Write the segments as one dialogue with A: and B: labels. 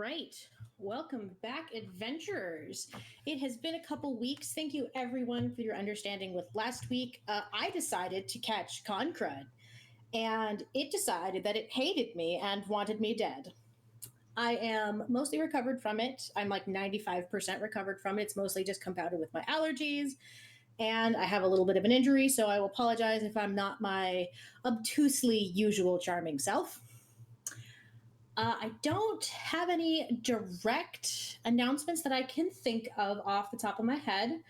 A: right. Welcome back, adventurers. It has been a couple weeks. Thank you, everyone, for your understanding with last week. I decided to catch Concrud, and it decided that it hated me and wanted me dead. I am mostly recovered from it. I'm like 95% recovered from it. It's mostly just compounded with my allergies, and I have a little bit of an injury, so I will apologize if I'm not my obtusely usual charming self. I don't have any direct announcements that I can think of off the top of my head.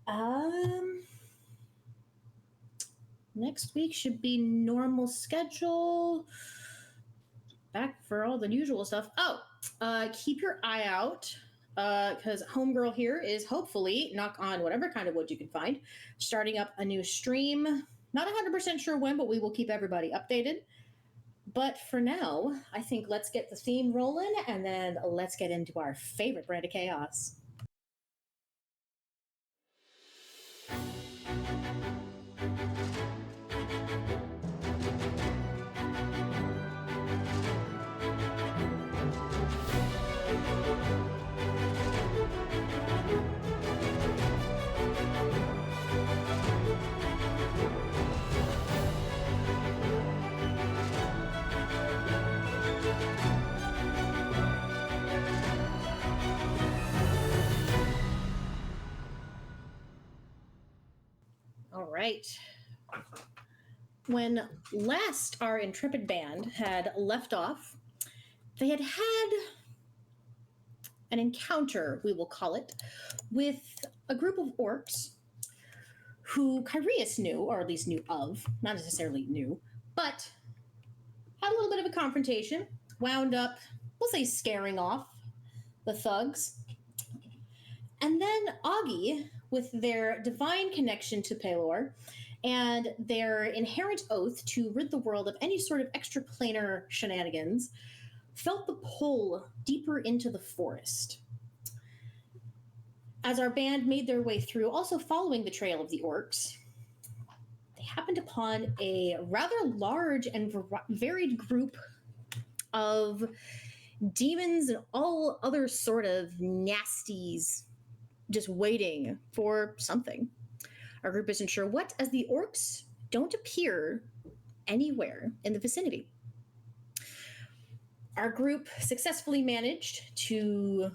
A: Um, Next week should be normal schedule. Back for all the usual stuff. Keep your eye out because Homegirl here is hopefully, knock on whatever kind of wood you can find, starting up a new stream. Not 100% sure when, but we will keep everybody updated. But for now, I think let's get the theme rolling and then let's get into our favorite brand of chaos. All right. When last our intrepid band had left off, they had had an encounter, we will call it, with a group of orcs who Kyrius knew, or at least knew of, not necessarily knew, but had a little bit of a confrontation, wound up, we'll say, scaring off the thugs. And then Augie, with their divine connection to Pelor and their inherent oath to rid the world of any sort of extraplanar shenanigans, felt the pull deeper into the forest. As our band made their way through, also following the trail of the orcs, they happened upon a rather large and varied group of demons and all other sort of nasties just waiting for something. Our group isn't sure what, as the orcs don't appear anywhere in the vicinity. Our group successfully managed to,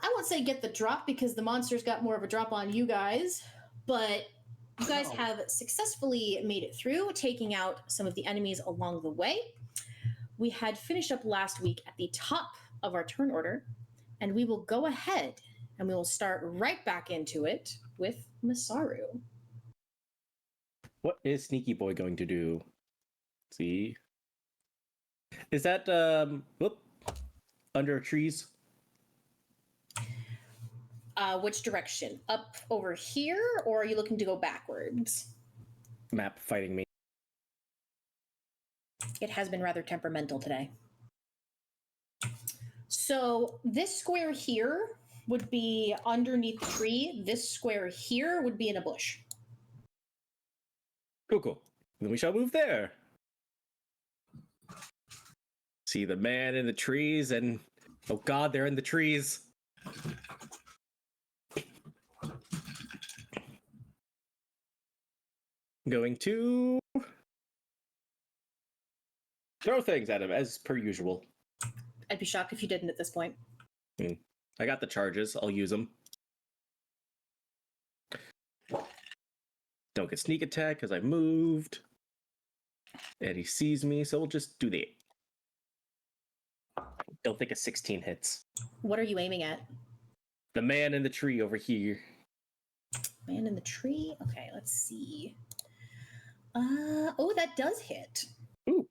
A: I won't say get the drop because the monsters got more of a drop on you guys, but you guys have successfully made it through, taking out some of the enemies along the way. We had finished up last week at the top of our turn order, and we will go ahead and we will start right back into it with Masaru.
B: What is Sneaky Boy going to do? Let's see. Is that under trees?
A: Which direction? Up over here, or are you looking to go backwards?
B: Map fighting me.
A: It has been rather temperamental today. So this square here would be underneath the tree. This square here would be in a bush.
B: Cool. Then we shall move there. See the man in the trees, and oh god, they're in the trees. Going to throw things at him as per usual.
A: I'd be shocked if you didn't at this point.
B: I got the charges. I'll use them. Don't get sneak attack because I moved. And he sees me, so we'll just do the 8. Don't think a 16 hits.
A: What are you aiming at?
B: The man in the tree over here.
A: Man in the tree? Okay, let's see. That does hit.
B: Ooh.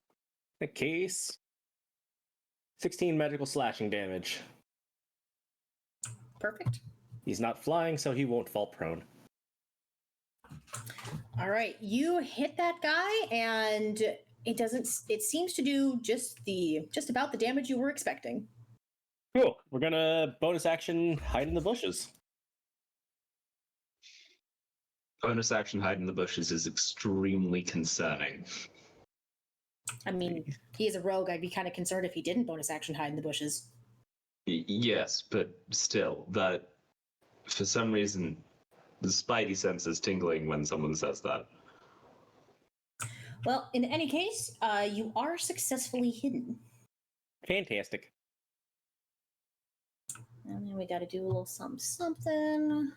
B: A case. 16 magical slashing damage.
A: Perfect.
B: He's not flying, so he won't fall prone.
A: All right, you hit that guy, and it seems to do just about the damage you were expecting.
B: Cool. We're gonna bonus action hide in the bushes.
C: Bonus action hide in the bushes is extremely concerning.
A: I mean, he is a rogue. I'd be kind of concerned if he didn't bonus action hide in the bushes.
C: Yes, but still, that for some reason the spidey sense is tingling when someone says that.
A: Well, in any case, you are successfully hidden.
B: Fantastic.
A: And then we got to do a little something.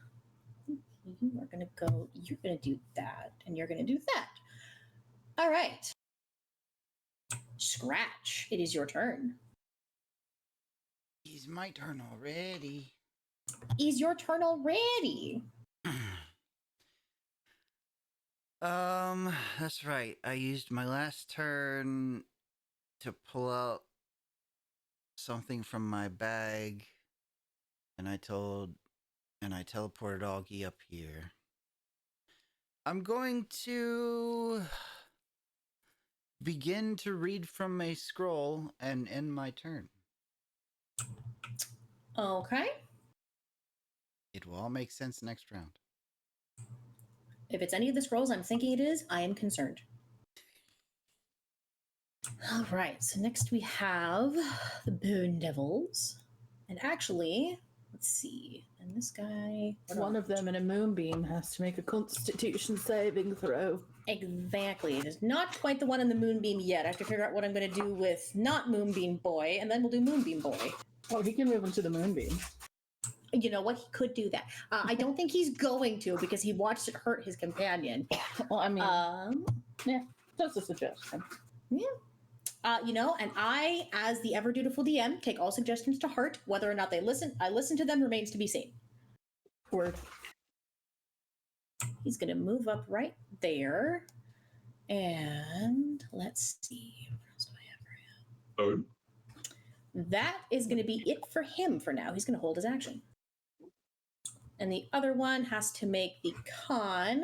A: You are going to go, you're going to do that, and you're going to do that. All right. Scratch, it is your turn.
D: It's my turn already.
A: Is your turn already?
D: That's right. I used my last turn to pull out something from my bag, and I teleported Augie up here. I'm going to begin to read from a scroll and end my turn.
A: Okay.
D: It will all make sense next round.
A: If it's any of the scrolls I'm thinking it is, I am concerned. All right, so next we have the Bone Devils. And actually, let's see. And this guy.
E: One of them in a moonbeam has to make a Constitution saving throw.
A: Exactly. It is not quite the one in the Moonbeam yet. I have to figure out what I'm going to do with not Moonbeam Boy, and then we'll do Moonbeam Boy.
E: Oh, he can move into the moonbeam.
A: You know what? He could do that. I don't think he's going to because he watched it hurt his companion.
E: Well, I mean, yeah, that's a suggestion.
A: Yeah. And I, as the ever dutiful DM, take all suggestions to heart. Whether or not I listen to them remains to be seen.
E: Word.
A: He's going to move up right there. And let's see. What else do I have for him?
C: Oh.
A: That is going to be it for him for now. He's going to hold his action. And the other one has to make the con.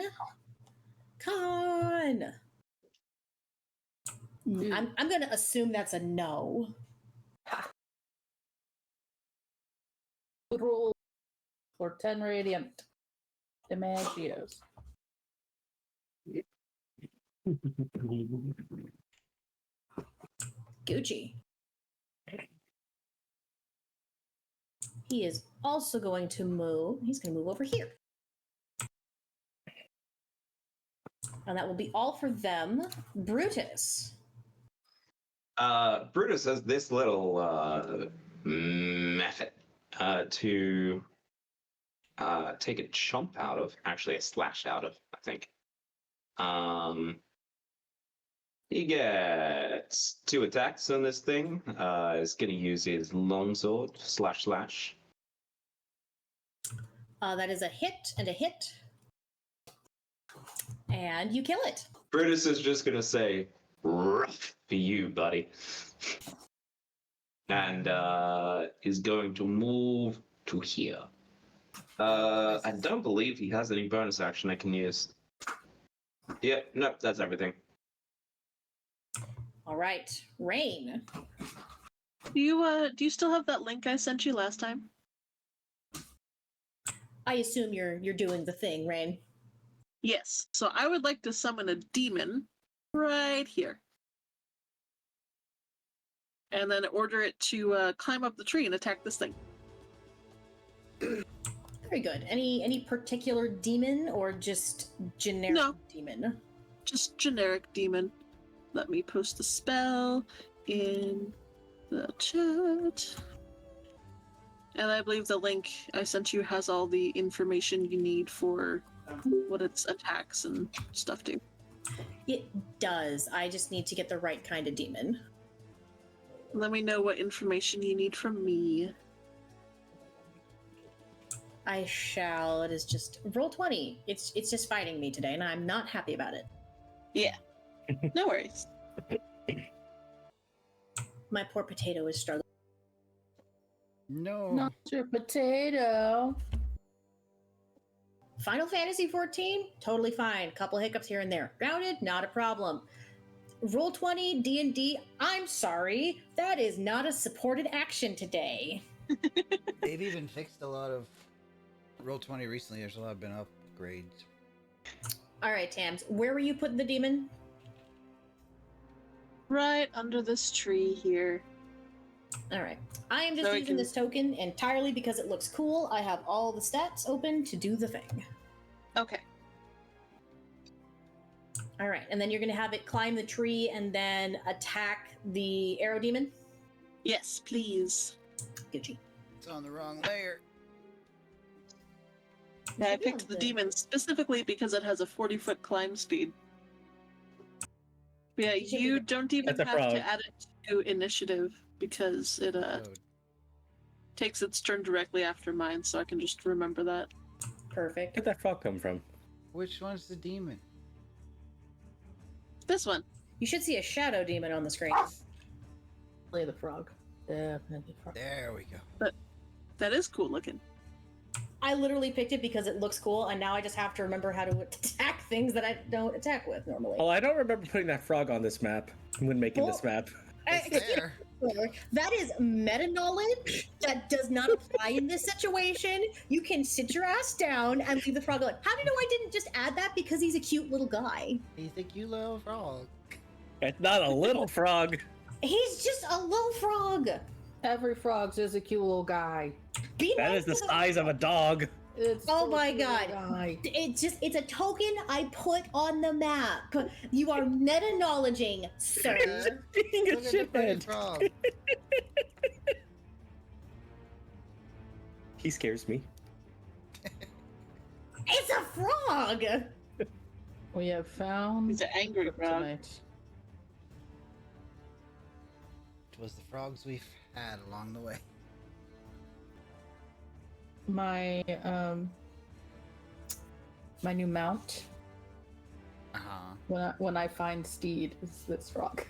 A: I'm going to assume that's a no.
E: Roll for 10 radiant Imagios.
A: Gucci. He is also going to move. He's going to move over here. And that will be all for them. Brutus.
C: Brutus has this little method to take a chomp out of, actually a slash out of, I think. He gets 2 attacks on this thing. He's going to use his longsword, slash.
A: That is a hit and a hit. And you kill it.
C: Brutus is just going to say, rough for you, buddy. And is going to move to here. I don't believe he has any bonus action I can use. Yep, nope, that's everything.
A: All right, Rain.
F: Do you still have that link I sent you last time?
A: I assume you're doing the thing, Rain.
F: Yes. So I would like to summon a demon right here. And then order it to climb up the tree and attack this thing.
A: Very good. Any particular demon or just generic demon?
F: Just generic demon. Let me post the spell in the chat. And I believe the link I sent you has all the information you need for what its attacks and stuff do.
A: It does. I just need to get the right kind of demon.
F: Let me know what information you need from me.
A: I shall. It is just roll 20. It's just fighting me today, and I'm not happy about it.
F: Yeah. No worries.
A: My poor potato is struggling.
D: No.
E: Not your potato.
A: Final Fantasy 14, totally fine. Couple hiccups here and there. Grounded, not a problem. Roll 20, D&D, I'm sorry. That is not a supported action today.
D: They've even fixed a lot of Roll20 recently. There's a lot of been upgrades.
A: All right, Tams, where were you putting the demon?
F: Right under this tree here.
A: All right. I am just
F: So we
A: using
F: can-
A: this token entirely because it looks cool. I have all the stats open to do the thing.
F: Okay.
A: All right, and then you're going to have it climb the tree and then attack the arrow demon.
F: Yes, please.
A: Gucci.
D: It's on the wrong layer.
F: Yeah, I
A: should be
F: picked
A: able
F: the
A: to-
F: demon specifically because it has a 40-foot climb speed. Yeah,
A: You should
F: you
A: be-
F: don't even
B: That's a
F: have
B: frog.
F: to add it to initiative because it
D: Code.
F: takes its turn directly after mine, so I can just remember that.
A: Perfect.
B: Where'd that frog come from?
D: Which one's the demon?
F: This one.
A: You should see a shadow demon on the screen.
E: Play the frog. Definitely frog.
D: There we go.
F: That is cool looking.
A: I literally picked it because it looks cool, and now I just have to remember how to attack things that I don't attack with normally.
B: Oh, I don't remember putting that frog on this map when making this map.
D: It's there.
A: That is meta knowledge that does not apply in this situation. You can sit your ass down and leave the frog alone. How do you know I didn't just add that because he's a cute little guy?
D: You think you little frog?
B: It's not a little frog.
A: He's just a little frog.
E: Every frog's just a cute little guy.
A: Be
B: That
A: nice
B: is the
A: to
B: size of a dog.
E: It's
A: Oh
E: so
A: my
E: cute little
A: God.
E: guy.
A: It's a token I put on the map. You are meta knowledging, sir.
B: Being a
D: Look at the pretty
B: shithead.
D: frog.
B: He scares me.
A: It's a frog.
E: We have found
F: He's an angry frog.
E: kryptonite.
D: It was the frogs we've had along the way.
E: My my new mount
D: Uh-huh.
E: when I find Steed is this frog.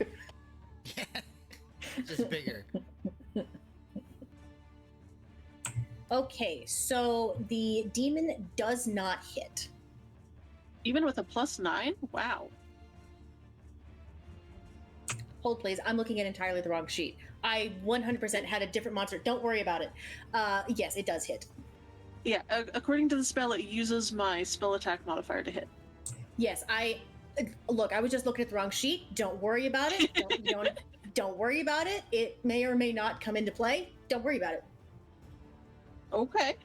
D: Yeah. Just bigger.
A: Okay, so the demon does not hit.
F: Even with a +9? Wow.
A: Hold, please. I'm looking at entirely the wrong sheet. I 100% had a different monster. Don't worry about it. Yes, it does hit.
F: Yeah, according to the spell, it uses my spell attack modifier to hit.
A: Yes, look. I was just looking at the wrong sheet. Don't worry about it. Don't worry about it. It may or may not come into play. Don't worry about it.
F: Okay.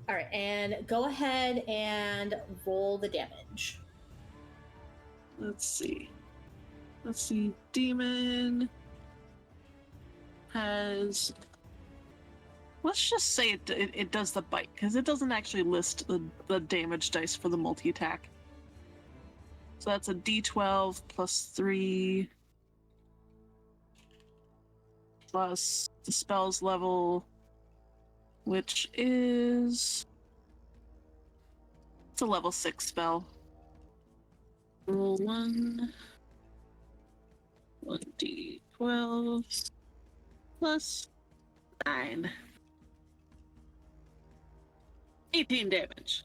A: All right, and go ahead and roll the damage.
F: Let's see. Demon has. Let's just say it does the bite, because it doesn't actually list the damage dice for the multi attack. So that's a d12 plus 3 plus the spell's level, which is. It's a level 6 spell. Roll 1d12 plus 9. 18 damage.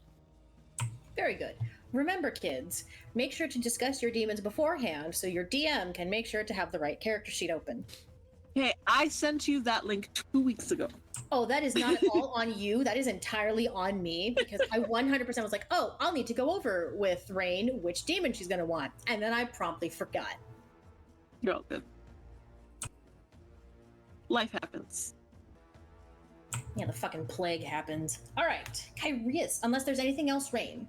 A: Very good. Remember, kids, make sure to discuss your demons beforehand so your DM can make sure to have the right character sheet open.
F: Hey, I sent you that link 2 weeks ago.
A: Oh, that is not at all on you. That is entirely on me because I 100% was like, oh, I'll need to go over with Rain which demon she's going to want. And then I promptly forgot.
F: You're all good. Life happens.
A: Yeah, the fucking plague happens. All right, Kyrius, unless there's anything else, Rain.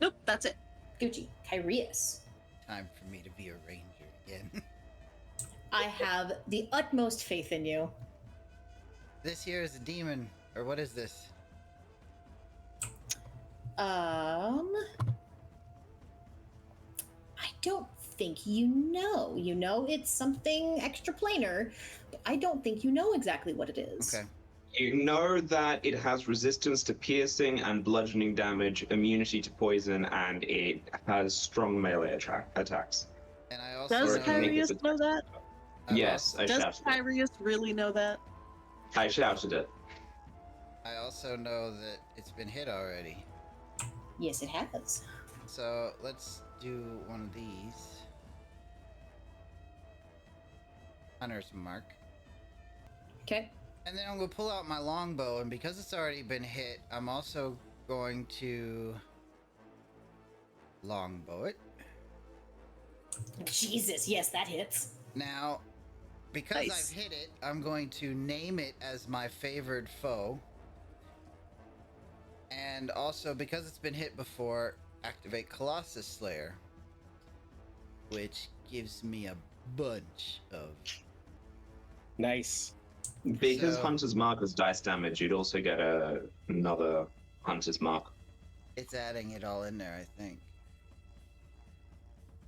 F: Nope, that's it.
A: Gucci, Kyrius.
D: Time for me to be a ranger again.
A: I have the utmost faith in you.
D: This here is a demon, or what is this?
A: I don't think you know. You know it's something extra planar, but I don't think you know exactly what it is.
D: Okay.
C: You know that it has resistance to piercing and bludgeoning damage, immunity to poison, and it has strong melee attacks.
D: And I also
F: Does
C: Or can make it
F: Kyrius know that?
C: Yes, I
F: Does
C: shouted it.
F: Kyrius really know that?
C: I shouted it.
D: I also know that it's been hit already.
A: Yes, it has.
D: So let's do one of these. Hunter's mark.
A: Okay.
D: And then I'm going to pull out my longbow, and because it's already been hit, I'm also going to longbow it.
A: Jesus, yes, that hits.
D: Now, because
F: Nice.
D: I've hit it, I'm going to name it as my favored foe. And also, because it's been hit before, activate Colossus Slayer, which gives me a bunch of...
B: Nice.
C: Because
D: So-
C: Hunter's Mark is dice damage, you'd also get another Hunter's Mark.
D: It's adding it all in there, I think.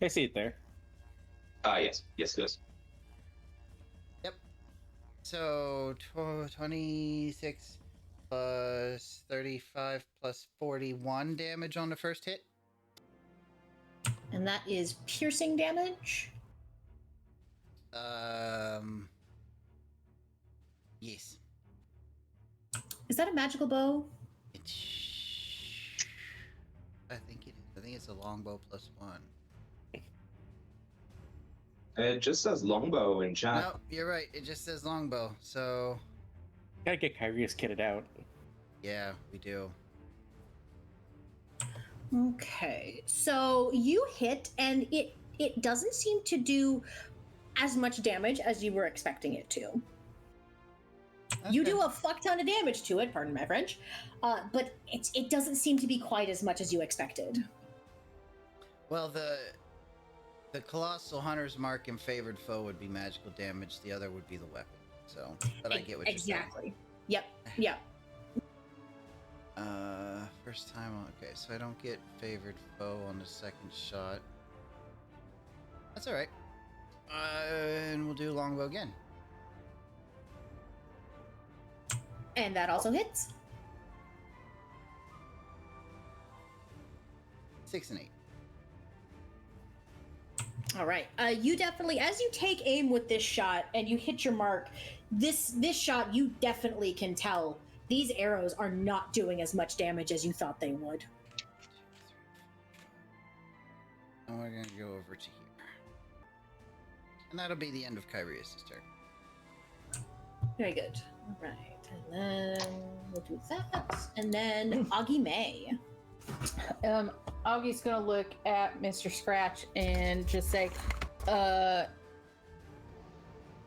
B: I see it there.
C: Yes.
D: Yep. So, 26 plus 35 plus 41 damage on the first hit.
A: And that is piercing damage.
D: Yes.
A: Is that a magical bow?
D: I think it is. I think it's a longbow plus 1.
C: It just says longbow in chat.
D: No, you're right. It just says longbow. So,
B: Gotta get Kyrius kitted out.
D: yeah, we do.
A: Okay, so you hit, and it doesn't seem to do as much damage as you were expecting it to. You
D: Okay.
A: do a fuck ton of damage to it, pardon my French, but it doesn't seem to be quite as much as you expected.
D: Well, the Colossal Hunter's Mark and favored foe would be magical damage. The other would be the weapon. So, but I get what you're saying.
A: Exactly. Yep. Yep.
D: First time on. Okay, so I don't get favored foe on the second shot. That's all right. And we'll do longbow again.
A: And that also hits.
D: 6 and 8.
A: All right. You definitely, as you take aim with this shot and you hit your mark, this shot, you definitely can tell these arrows are not doing as much damage as you thought they would.
D: And we're gonna go over to here. And that'll be the end of Kyrius' turn.
A: Very good. All right. And then we'll do that. And then Augie May.
E: Augie's gonna look at Mr. Scratch and just say,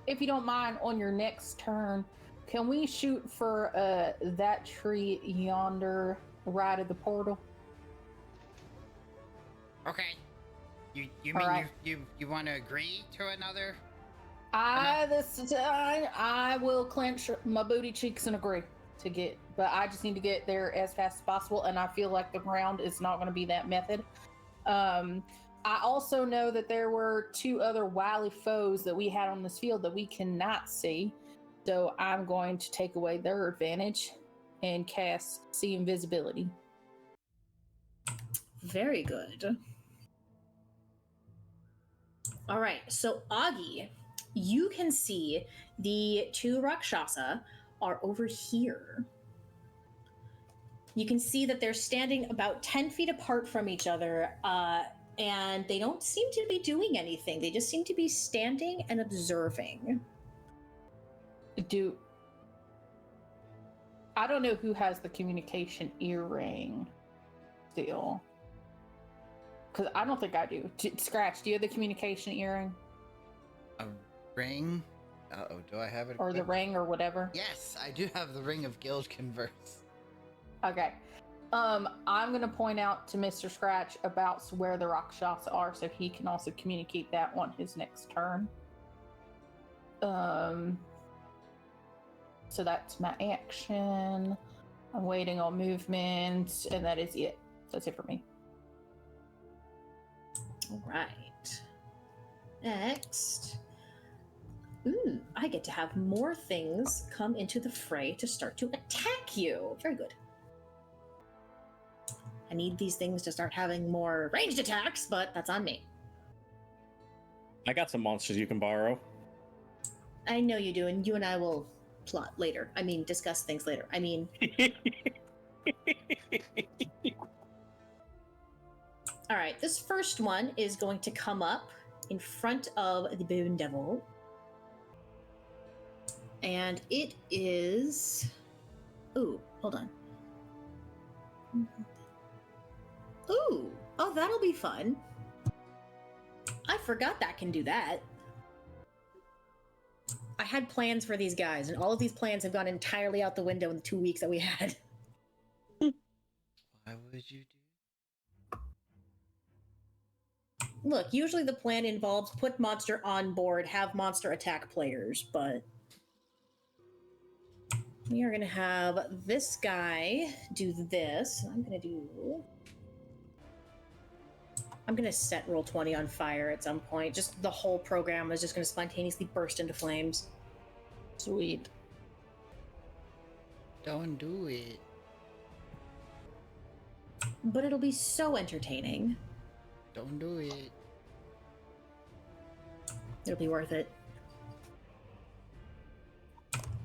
E: if you don't mind, on your next turn, can we shoot for that tree yonder, right of the portal?
D: Okay. You
E: All
D: mean
E: right.
D: you want to agree to another?
E: I will clench my booty cheeks and agree to get, but I just need to get there as fast as possible, and I feel like the ground is not going to be that method. I also know that there were 2 other wily foes that we had on this field that we cannot see, so I'm going to take away their advantage and cast See Invisibility.
A: Very good. All right. So, Augie, you can see the 2 Rakshasa are over here. You can see that they're standing about 10 feet apart from each other, and they don't seem to be doing anything. They just seem to be standing and observing.
E: I don't know who has the communication earring still. Because I don't think I do. Scratch, do you have the communication earring?
D: A ring? Uh-oh, do I have it?
E: Or the
D: equipped?
E: ring or whatever?
D: Yes, I do have the Ring of Guild Converse.
E: Okay. I'm going to point out to Mr. Scratch about where the Rakshasa are so he can also communicate that on his next turn. So that's my action. I'm waiting on movement, and that is it. That's it for me.
A: All right. Next. Ooh, I get to have more things come into the fray to start to attack you. Very good. I need these things to start having more ranged attacks, but that's on me.
B: I got some monsters you can borrow.
A: I know you do, and you and I will plot later. I mean, discuss things later. I mean, all right, this first one is going to come up in front of the Boon Devil. And it is... Ooh, hold on. Ooh, oh, that'll be fun. I forgot that can do that. I had plans for these guys, and all of these plans have gone entirely out the window in the 2 weeks that we had.
D: Why would you do?
A: Look, usually the plan involves put monster on board, have monster attack players, but we are going to have this guy do this. I'm going to set Roll20 on fire at some point. Just the whole program is just going to spontaneously burst into flames.
E: Sweet.
D: Don't do it.
A: But it'll be so entertaining.
D: Don't do it.
A: It'll be worth it.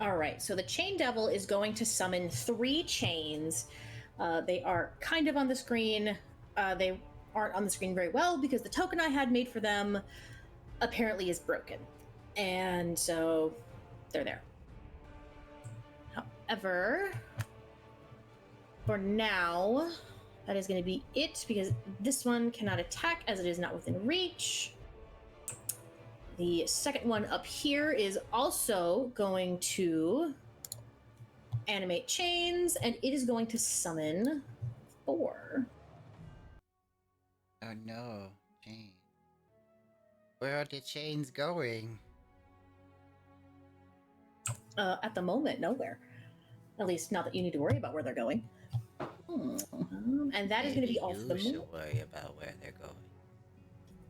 A: All right, so the Chain Devil is going to summon 3 chains. They are kind of on the screen. They aren't on the screen very well because the token I had made for them apparently is broken. And so they're there. However, for now, that is going to be it because this one cannot attack as it is not within reach. The second one up here is also going to animate chains, and it is going to summon 4.
D: Oh no, chain. Where are the chains going?
A: At the moment, nowhere. At least not that you need to worry about where they're going. And that is going to be all for the
D: You should
A: moment.
D: worry about where they're going.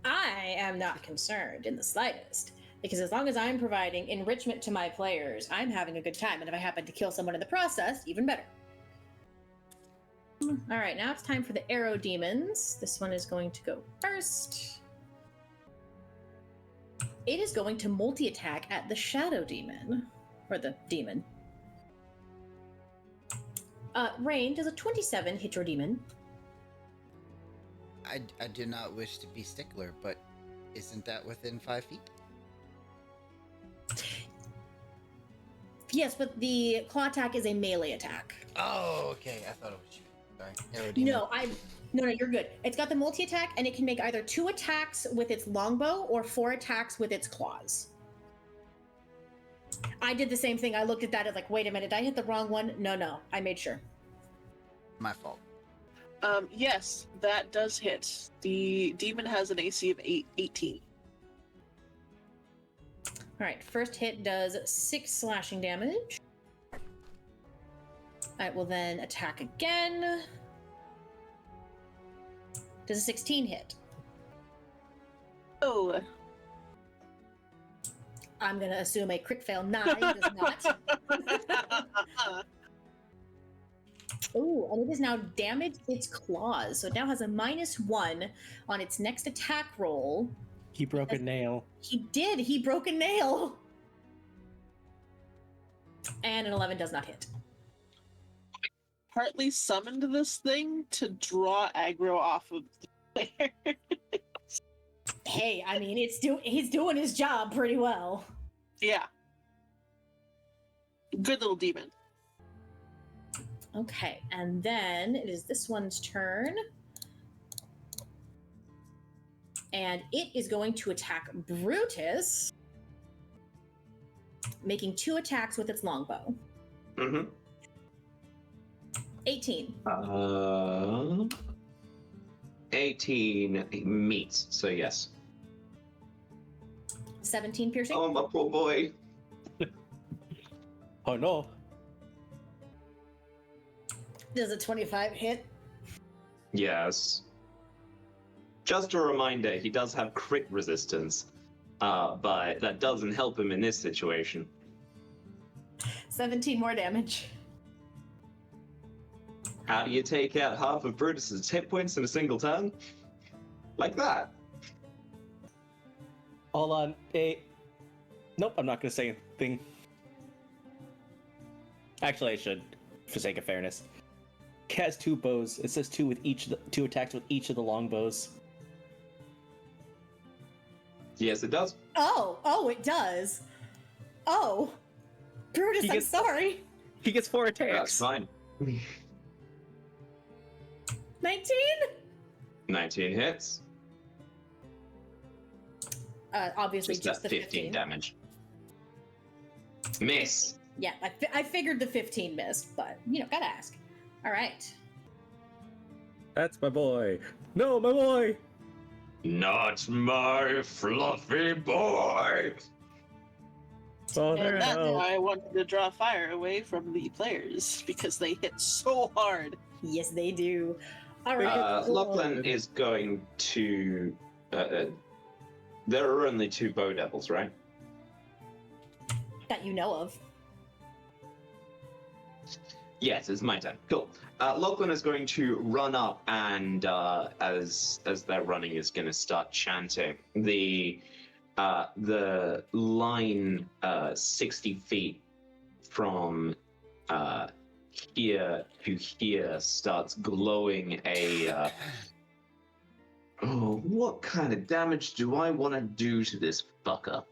A: I am not concerned in the slightest, because as long as I'm providing enrichment to my players, I'm having a good time, and if I happen to kill someone in the process, even better. All right, now it's time for the arrow demons. This one is going to go first. It is going to multi-attack at the shadow demon, or the demon. Rain, does a 27 hit your demon?
D: I do not wish to be stickler, but isn't that within 5 feet?
A: Yes, but the claw attack is a melee attack.
D: Oh, okay. I thought it was you. Sorry. Arrow demon.
A: No, you're good. It's got the multi-attack, and it can make either 2 attacks with its longbow or 4 attacks with its claws. I did the same thing. I looked at that and like, wait a minute, did I hit the wrong one? No, I made sure.
D: My fault.
F: Yes, that does hit. The demon has an AC of 18.
A: All right, first hit does 6 slashing damage. I will then attack again. Does a 16 hit?
F: Oh,
A: I'm going to assume a crit fail 9 does not. Ooh, and it is now damaged its claws. So it now has a -1 on its next attack roll.
B: He broke a nail.
A: He did. He broke a nail. And an 11 does not hit.
F: partly summoned this thing to draw aggro off of the player.
A: Hey, I mean, he's doing his job pretty well.
F: Yeah. Good little demon.
A: Okay, and then it is this one's turn. And it is going to attack Brutus, making 2 attacks with its longbow.
C: Mm-hmm.
A: 18.
C: 18 meets, so yes.
A: 17 piercing.
C: Oh, my poor boy.
B: Oh no.
A: Does a 25 hit?
C: Yes. Just a reminder, he does have crit resistance, but that doesn't help him in this situation.
A: 17 more damage.
C: How do you take out half of Brutus's hit points in a single turn? Like that.
B: Hold on. Nope, I'm not going to say anything. Actually, I should, for sake of fairness. He has 2 bows. It says 2 with each, 2 attacks with each of the long bows.
C: Yes, it does.
A: Oh, it does. Oh. Brutus, I'm sorry.
B: He gets 4 attacks.
C: That's fine.
A: 19?
C: 19 hits.
A: Obviously,
C: Just
A: just
C: that
A: the
C: 15 damage. Miss.
A: Yeah, I figured the 15 missed, but gotta ask. All right.
B: That's my boy. No, my boy.
C: Not my fluffy boy.
B: Oh, there
F: And that's
B: hell.
F: why I wanted to draw fire away from the players, because they hit so hard.
A: Yes, they do. All right.
C: Lachlan is going to. There are only 2 bow devils, right?
A: That you know of.
C: Yes, it's my turn. Cool. Lachlan is going to run up and, as they're running, is going to start chanting. The line 60 feet from here to here starts glowing a. Oh, what kind of damage do I want to do to this fucker?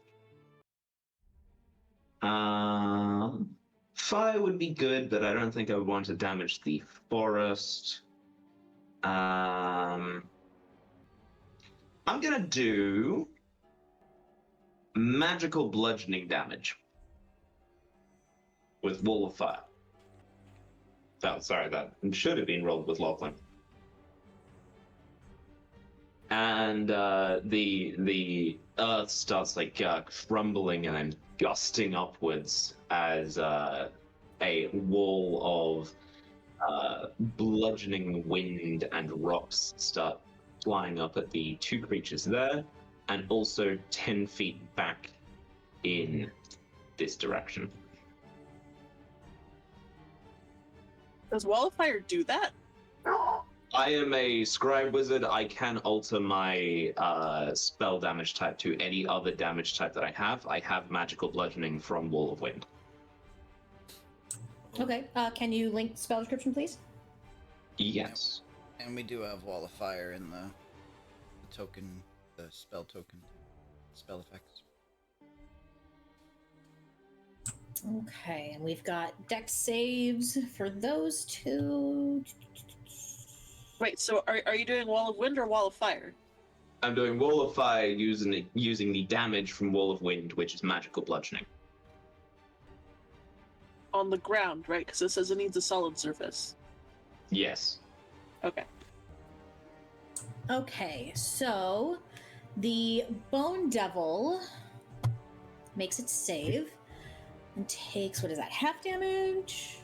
C: Fire would be good, but I don't think I would want to damage the forest. I'm gonna do magical bludgeoning damage with Wall of Fire. Oh, sorry, that should have been rolled with Lachlan. And the earth starts like crumbling and then gusting upwards as a wall of bludgeoning wind and rocks start flying up at the 2 creatures there, and also 10 feet back in this direction.
F: Does Wall of Fire do that?
C: I am a scribe wizard. I can alter my spell damage type to any other damage type that I have. I have magical bludgeoning from Wall of Wind.
A: Okay. Can you link spell description, please?
C: Yes.
D: And we do have Wall of Fire in the token, the spell token, spell effects.
A: Okay, and we've got dex saves for those 2.
F: Wait, so are you doing Wall of Wind or Wall of Fire?
C: I'm doing Wall of Fire using the damage from Wall of Wind, which is magical bludgeoning.
F: On the ground, right? Because it says it needs a solid surface.
C: Yes.
F: Okay.
A: Okay, so the Bone Devil makes its save and takes, what is that, half damage?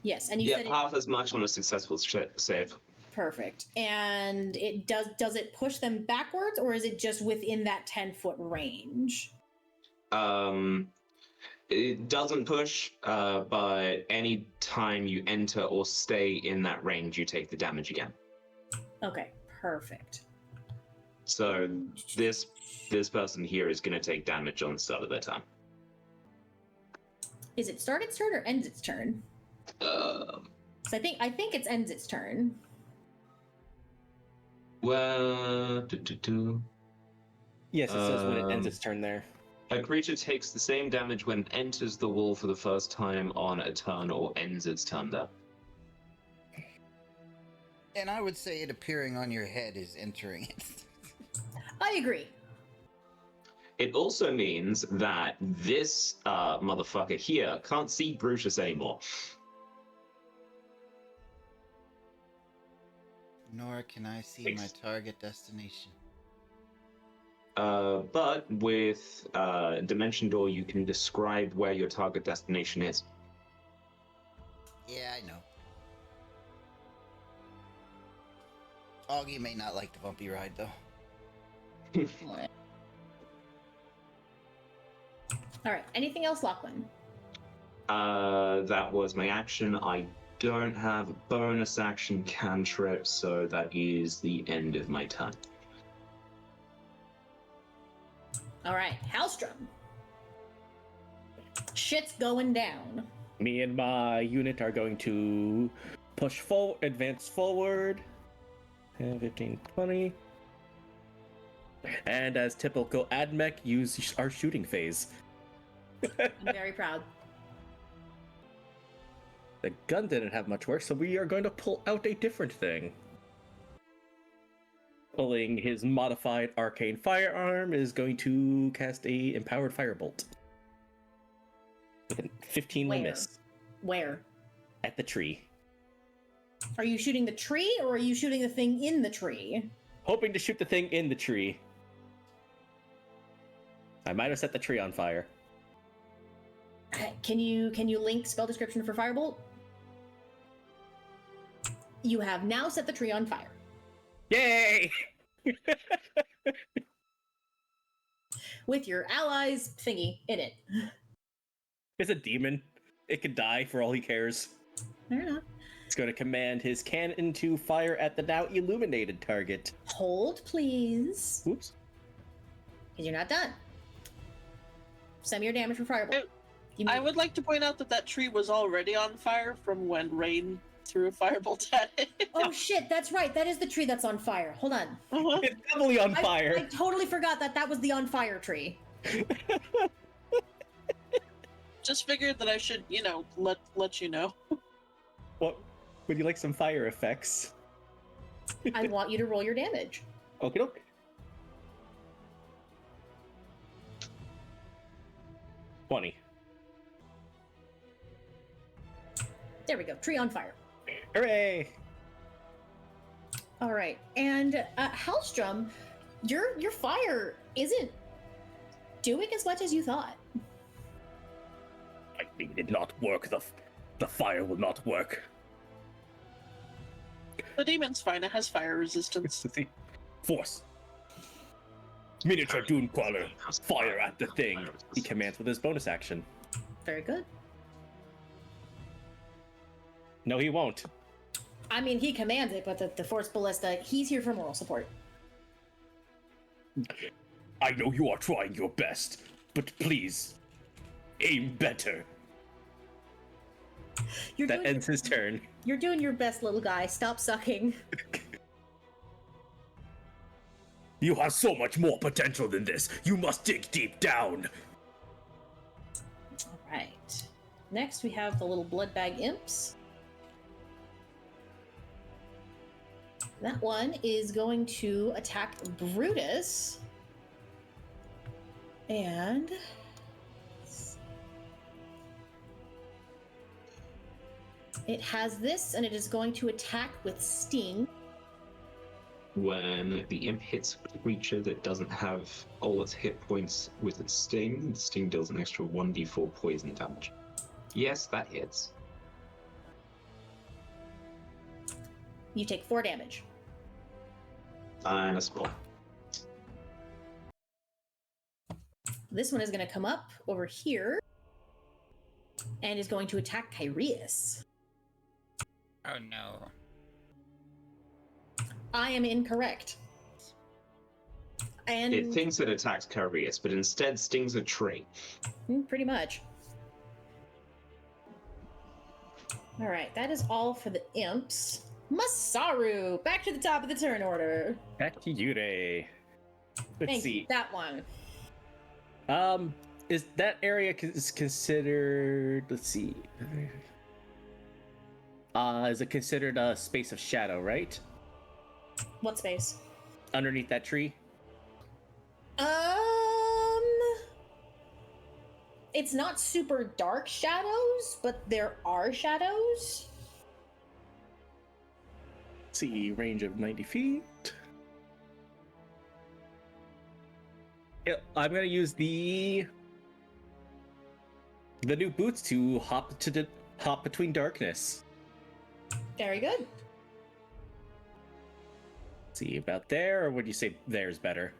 A: Yes, and you
C: Yeah,
A: said
C: half as much on a successful save.
A: perfect. And it does it push them backwards, or is it just within that 10-foot range?
C: It doesn't push, but any time you enter or stay in that range, you take the damage again.
A: Okay, perfect.
C: So this person here is going to take damage on the start of their turn.
A: Is it start its turn or ends its turn? So I think it ends its turn.
C: Well,
B: Yes, it says when it ends its turn there.
C: a creature takes the same damage when it enters the wall for the first time on a turn or ends its turn there.
D: And I would say it appearing on your head is entering it.
A: I agree.
C: It also means that this motherfucker here can't see Brutus anymore.
D: Nor can I see my target destination.
C: But with Dimension Door, you can describe where your target destination is.
D: Yeah, I know. Augie may not like the bumpy ride, though.
A: All right. Anything else, Lachlan?
C: That was my action. I don't have a bonus action cantrip, so that is the end of my turn.
A: All right. Halstrom. Shit's going down.
B: Me and my unit are going to push forward, advance forward. 10, 15, 20. And as typical AdMech, use our shooting phase.
A: I'm very proud.
B: The gun didn't have much work, so we are going to pull out a different thing. pulling his modified arcane firearm, is going to cast a empowered firebolt. With a 15 will
A: Where?
B: miss.
A: Where?
B: At the tree.
A: Are you shooting the tree or are you shooting the thing in the tree?
B: Hoping to shoot the thing in the tree. I might have set the tree on fire.
A: Can you link spell description for firebolt? You have now set the tree on fire.
B: Yay!
A: With your allies thingy in it.
B: It's a demon. It could die for all he cares.
A: Fair enough.
B: It's going to command his cannon to fire at the now illuminated target.
A: Hold, please.
B: Oops.
A: Because you're not done. Send me your damage for firebolt.
F: I would like to point out that tree was already on fire from when Rain threw a firebolt at it.
A: Oh shit, that's right. That is the tree that's on fire. Hold on.
F: Uh-huh.
B: It's doubly on fire.
A: I totally forgot that was the on fire tree.
F: Just figured that I should, let you know.
B: What? Would you like some fire effects?
A: I want you to roll your damage.
B: Okie doke. $20.
A: There we go. Tree on fire.
B: Hooray!
A: All right. And Hellstrom, your fire isn't doing as much as you thought.
B: I think it did not work. The fire will not work.
F: The demon's fine. It has fire resistance.
B: Force. Miniature Dune Queller. Fire at the thing. He commands with his bonus action.
A: Very good.
B: No, he won't.
A: I mean, he commands it, but the Force Ballista, he's here for moral support.
B: I know you are trying your best, but please, aim better. That ends his turn.
A: You're doing your best, little guy. Stop sucking.
B: You have so much more potential than this. You must dig deep down.
A: All right. Next, we have the little blood bag imps. That one is going to attack Brutus. And it has this, and it is going to attack with Sting.
C: When the imp hits a creature that doesn't have all its hit points with its sting, the sting deals an extra 1d4 poison damage. Yes, that hits.
A: You take 4 damage.
C: And a spell.
A: This one is going to come up over here and is going to attack Kyrius.
G: Oh no.
A: I am incorrect. And
C: It thinks it attacks Carius, but instead stings a tree.
A: Pretty much. All right, that is all for the imps. Masaru, back to the top of the turn order.
B: Back to Yurei. Let's
A: Thank
B: see.
A: you. That one.
B: Is that area is considered? Let's see. Is it considered a space of shadow? Right.
A: What space?
B: Underneath that tree.
A: It's not super dark shadows, but there are shadows.
B: Let's see, range of 90 feet. Yeah, I'm gonna use the new boots to hop between darkness.
A: Very good.
B: See about there, or would you say there's better?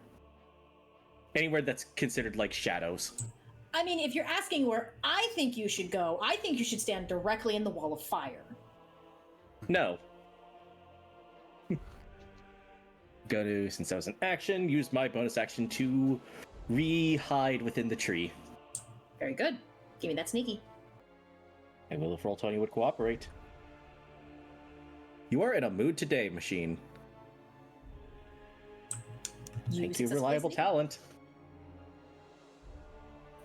B: Anywhere that's considered like shadows.
A: I mean, if you're asking where I think you should go, I think you should stand directly in the wall of fire.
B: No. Go to, since that was an action, use my bonus action to re-hide within the tree.
A: Very good. Give me that sneaky.
B: And will if Roll20 would cooperate. You are in a mood today, machine. Thank you, reliable talent.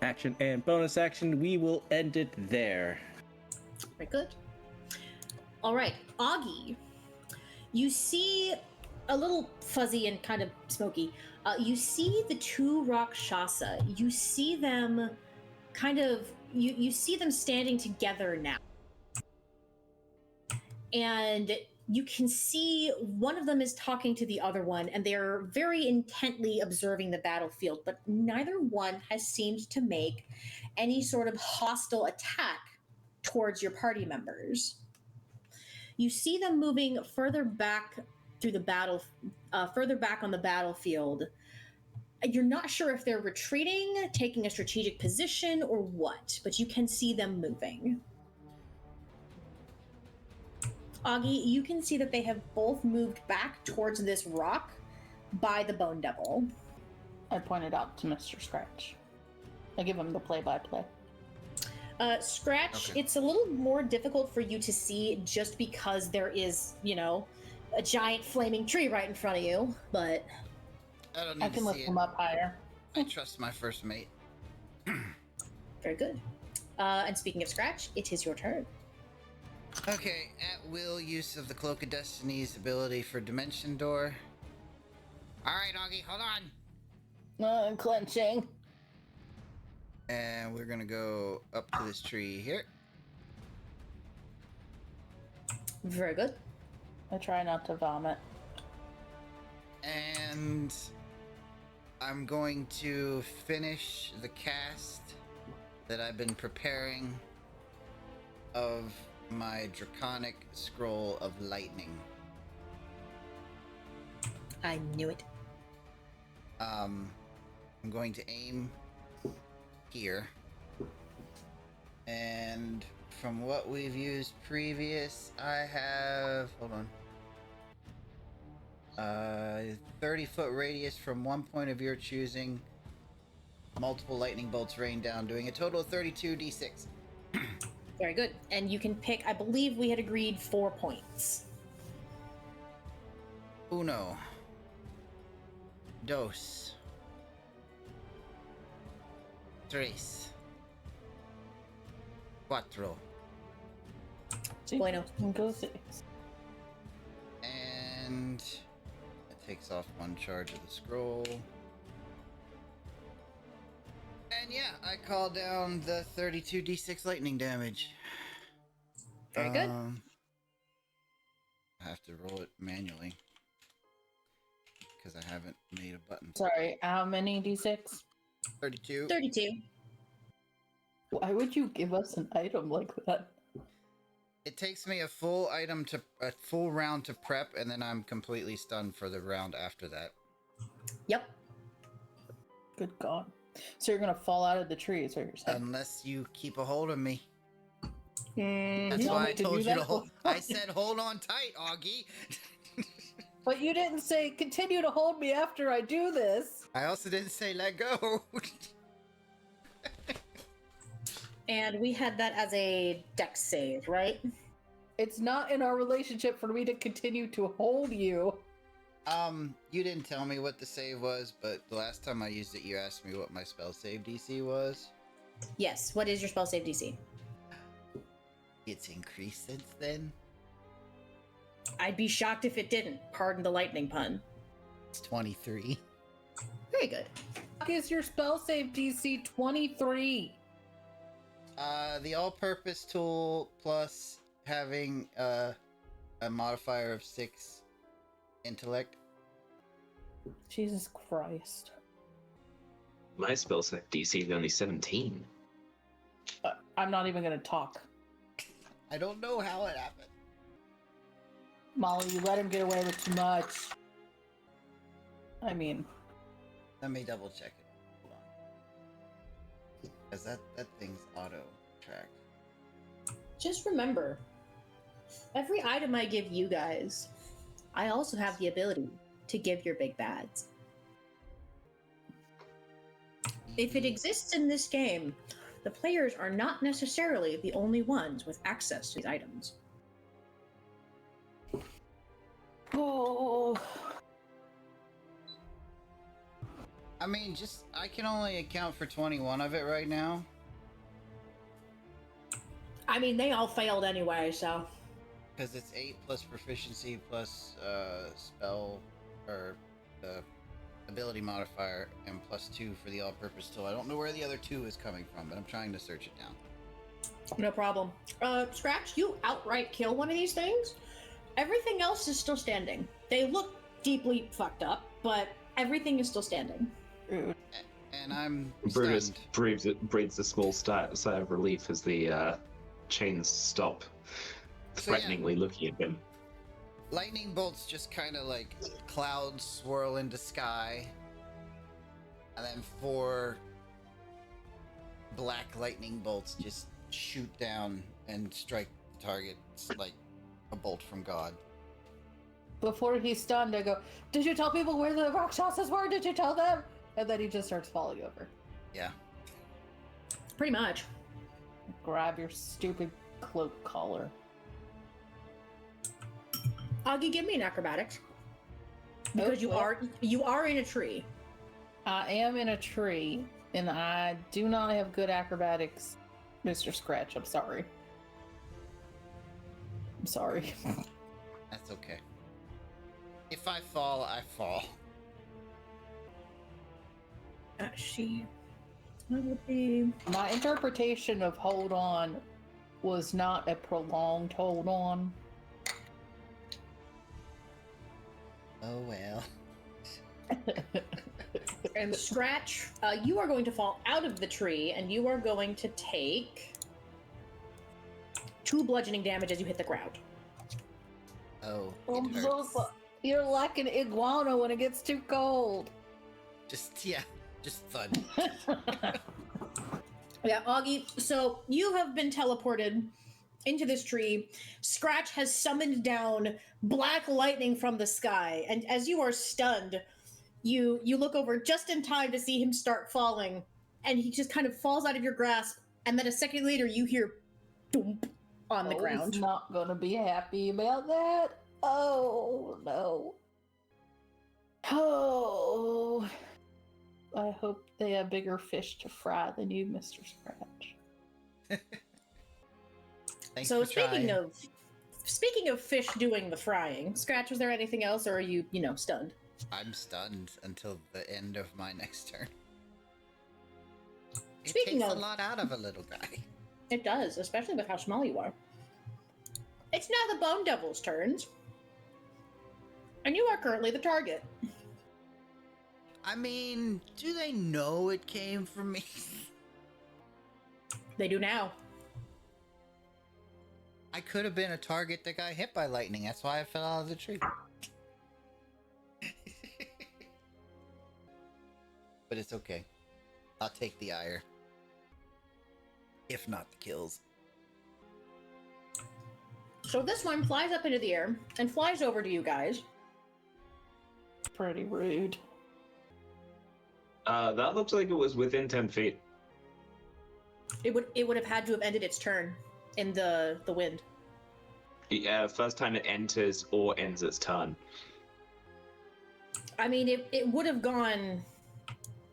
B: Action and bonus action, we will end it there.
A: Very good. All right, Augie. You see a little fuzzy and kind of smoky. You see the two Rakshasa. You see them kind of, you see them standing together now. And you can see one of them is talking to the other one, and they're very intently observing the battlefield, but neither one has seemed to make any sort of hostile attack towards your party members. You see them moving further back through the battle, further back on the battlefield. You're not sure if they're retreating, taking a strategic position, or what, but you can see them moving. Augie, you can see that they have both moved back towards this rock by the Bone Devil.
E: I pointed out to Mr. Scratch. I give him the play-by-play.
A: Scratch,
D: Okay.
A: it's a little more difficult for you to see just because there is, a giant flaming tree right in front of you, but
D: I don't need
E: I
D: to
E: can
D: see
E: lift
D: it.
E: him up higher.
D: I trust my first mate.
A: very good. And speaking of Scratch, it is your turn.
D: Okay, at will use of the Cloak of Destiny's ability for Dimension Door. Alright, Augie, hold on.
E: Clenching.
D: And we're gonna go up to this tree here.
A: Very good.
E: I try not to vomit.
D: And I'm going to finish the cast that I've been preparing of my Draconic Scroll of Lightning.
A: I knew it.
D: I'm going to aim here. And from what we've used previous, I have, hold on, 30-foot radius from one point of your choosing. Multiple lightning bolts rain down, doing a total of 32 d6.
A: Very good. And you can pick, I believe we had agreed 4 points.
D: Uno. Dos. Tres. Cuatro.
A: Bueno.
E: Go 6.
D: And it takes off one charge of the scroll. And yeah, I call down the 32 d6 lightning damage.
A: Very good.
D: I have to roll it manually because I haven't made a button.
E: Sorry, how many d6?
D: 32.
A: 32.
E: Why would you give us an item like that?
D: It takes me a full round to prep, and then I'm completely stunned for the round after that.
A: Yep.
E: Good God. So you're gonna fall out of the tree, is what you're saying?
D: Unless you keep a hold of me.
A: Mm,
D: That's
E: You
D: why
E: want
D: I
E: me to
D: told
E: do
D: you
E: that?
D: to hold. I said hold on tight, Augie.
E: But you didn't say continue to hold me after I do this.
D: I also didn't say let go.
A: and we had that as a dex save, right?
E: It's not in our relationship for me to continue to hold you.
D: You didn't tell me what the save was, but the last time I used it, you asked me what my spell save DC was.
A: Yes. What is your spell save DC?
D: It's increased since then.
A: I'd be shocked if it didn't. Pardon the lightning pun.
D: It's 23.
A: Very good.
E: What is your spell save DC 23?
D: The all-purpose tool plus having a modifier of 6 intellect.
E: Jesus Christ.
C: My spell save DC is only 17.
E: I'm not even gonna talk.
D: I don't know how it happened.
E: Molly, you let him get away with too much. I mean,
D: Let me double check it. Hold on. Because that thing's auto tracked.
A: Just remember, every item I give you guys, I also have the ability to give your big bads. If it exists in this game, the players are not necessarily the only ones with access to these items.
E: oh,
D: I mean, I can only account for 21 of it right now.
A: I mean, they all failed anyway, so.
D: Because it's 8 plus proficiency plus spell or the ability modifier, and +2 for the all-purpose tool. I don't know where the other 2 is coming from, but I'm trying to search it down.
A: No problem. Scratch, you outright kill one of these things. Everything else is still standing. They look deeply fucked up, but everything is still standing.
D: And I'm
C: Brutus
D: stunned.
C: breathes a small sigh of relief as the chains stop, threateningly looking at him.
D: Lightning bolts just kind of like clouds swirl into sky, and then 4 black lightning bolts just shoot down and strike the target. It's like a bolt from God.
E: Before he's stunned, I go, "Did you tell people where the Rakshasas were? Did you tell them?" And then he just starts falling over.
D: Yeah.
A: Pretty much.
E: Grab your stupid cloak collar.
A: Augie, give me an acrobatics. Because
E: Oh, well.
A: you are in a tree.
E: I am in a tree, and I do not have good acrobatics, Mr. Scratch. I'm sorry. I'm sorry.
D: That's okay. If I fall, I fall.
A: That would be.
E: My interpretation of hold on was not a prolonged hold on.
D: Oh well.
A: And Scratch, you are going to fall out of the tree, and you are going to take 2 bludgeoning damage as you hit the ground.
D: Oh,
E: I'm
D: it
E: so
D: hurts.
E: sorry. You're like an iguana when it gets too cold.
D: Just thud.
A: Yeah, Augie, so you have been teleported into this tree. Scratch has summoned down black lightning from the sky, and as you are stunned, you look over just in time to see him start falling, and he just kind of falls out of your grasp, and then a second later you hear thump on the ground.
E: He's not gonna be happy about that. Oh no. Oh. I hope they have bigger fish to fry than you, Mr. Scratch.
D: Thanks
A: So
D: for trying.
A: speaking of fish doing the frying, Scratch, was there anything else, or are you stunned?
D: I'm stunned until the end of my next turn. It
A: Speaking
D: takes
A: of-
D: a lot out of a little guy.
A: It does, especially with how small you are. It's now the Bone Devil's turns. And you are currently the target.
D: I mean, do they know it came from me?
A: They do now.
D: I could have been a target that got hit by lightning. That's why I fell out of the tree. But it's okay. I'll take the ire. If not the kills.
A: So this one flies up into the air and flies over to you guys.
E: Pretty rude.
C: That looks like it was within 10 feet.
A: It would have had to have ended its turn in the wind.
C: Yeah, first time it enters or ends its turn.
A: I mean, it would have gone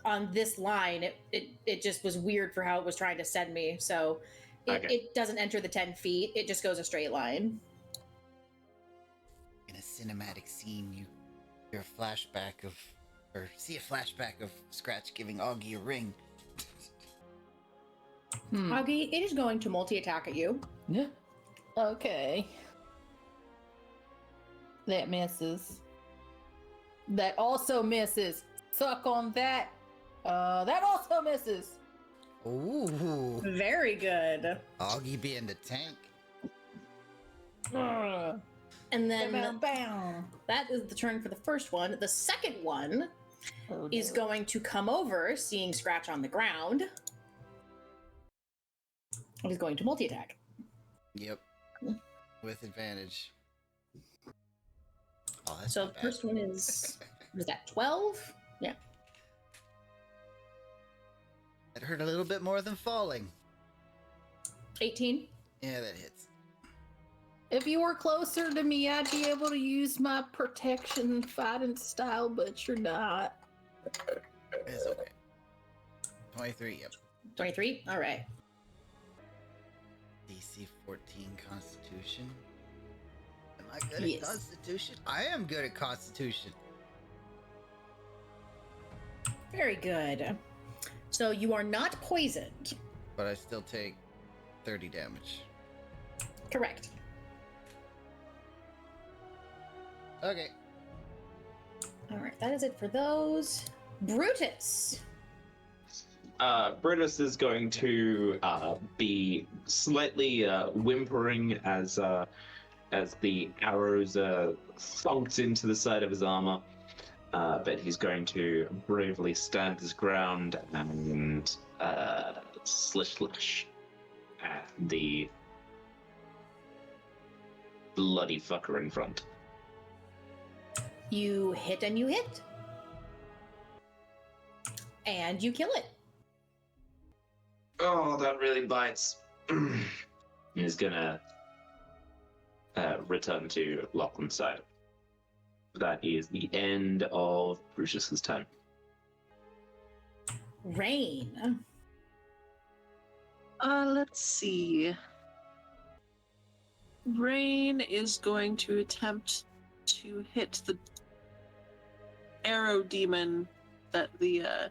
A: on this line. It just was weird for how it was trying to send me. So it doesn't enter the 10 feet. It just goes a straight line.
D: In a cinematic scene, you hear a flashback of, or see a flashback of Scratch giving Augie a ring.
A: Augie, it is going to multi-attack at you.
E: Yeah. Okay. That misses. That also misses. Suck on that. That also misses.
D: Ooh.
A: Very good.
D: Augie being the tank.
A: And then
E: Bam, bam.
A: that is the turn for the first one. The second one
E: Oh,
A: is
E: no.
A: going to come over, seeing Scratch on the ground. He's going to multi-attack.
D: Yep. With advantage. Oh, that's
A: So
D: not
A: the
D: bad.
A: first one was that 12? Yeah.
D: That hurt a little bit more than falling.
A: 18?
D: Yeah, that hits.
E: If you were closer to me, I'd be able to use my protection fighting style, but you're not.
D: It's okay. 23, yep.
A: 23? All right.
D: DC 14 Constitution. Am I good
A: Yes.
D: at Constitution? I am good at Constitution.
A: Very good. So you are not poisoned.
D: But I still take 30 damage.
A: Correct.
D: Okay.
A: All right, that is it for those. Brutus.
C: Brutus is going to be slightly whimpering as the arrows are thunked into the side of his armor. But he's going to bravely stand his ground and slash at the bloody fucker in front.
A: You hit and you hit. And you kill it.
C: Oh, that really bites. He's gonna return to Lachlan's side. That is the end of Brutus's turn.
A: Rain.
F: Let's see. Rain is going to attempt to hit the arrow demon that the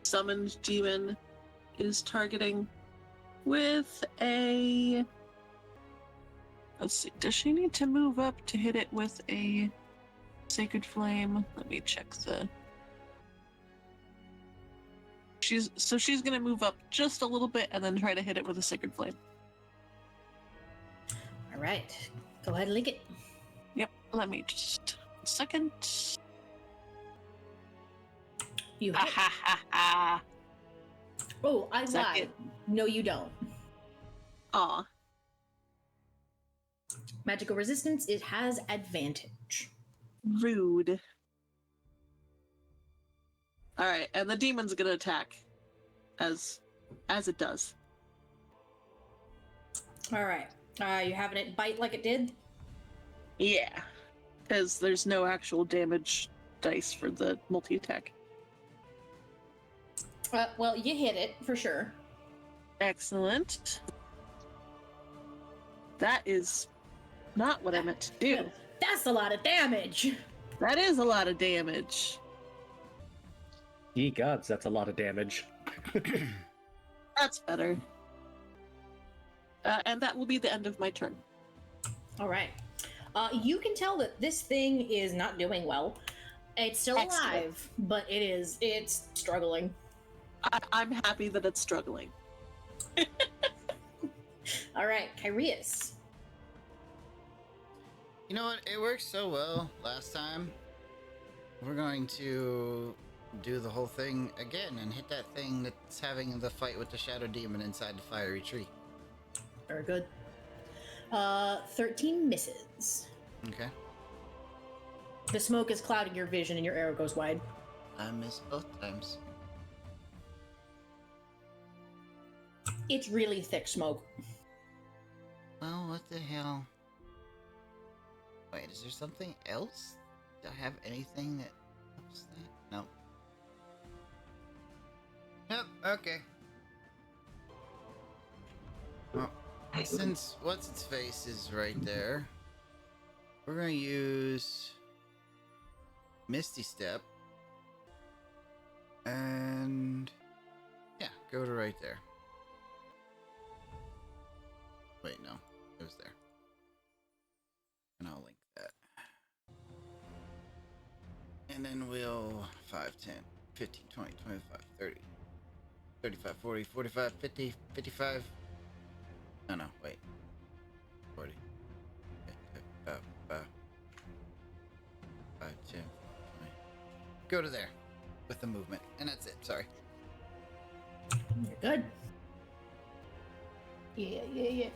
F: summoned demon is targeting with a... Let's see, does she need to move up to hit it with a Sacred Flame? Let me check the... She's gonna move up just a little bit and then try to hit it with a Sacred Flame.
A: All right. Go ahead and link it.
F: Yep, let me just... a second.
A: You
F: Ha
A: hit.
F: ha ha ha!
A: Oh, I
F: Is that
A: lied.
F: it?
A: No, you don't.
F: Aw.
A: Magical resistance, it has advantage.
F: Rude. Alright, and the demon's gonna attack. As it does.
A: All right. You having it bite like it did?
F: Yeah. Because there's no actual damage dice for the multi-attack.
A: Well, you hit it for sure.
F: Excellent. That is not what I meant to do.
A: That's a lot of damage.
F: That is a lot of damage.
B: Ye gods, that's a lot of damage.
F: That's better. And that will be the end of my turn.
A: All right. You can tell that this thing is not doing well. It's still
F: Excellent.
A: alive, but it's struggling.
F: I'm happy that it's struggling.
A: All right, Kyrius.
D: You know what? It worked so well last time. We're going to do the whole thing again and hit that thing that's having the fight with the shadow demon inside the fiery tree.
A: Very good. 13 misses.
D: Okay.
A: The smoke is clouding your vision and your arrow goes wide.
D: I missed both times.
A: It's really thick smoke.
D: Well, what the hell? Wait, is there something else? Do I have anything that helps that? No. Nope, okay. Well, since What's-Its-Face is right there, we're gonna use Misty Step. And yeah, go to right there. Wait, no, it was there. And I'll link that. And then we'll 5, 10, 15, 20, 25, 30, 35, 40, 45, 50, 55. No, wait. 40. 5, 10, 20. Go to there with the movement. And that's it, sorry.
A: You're good.
E: Yeah.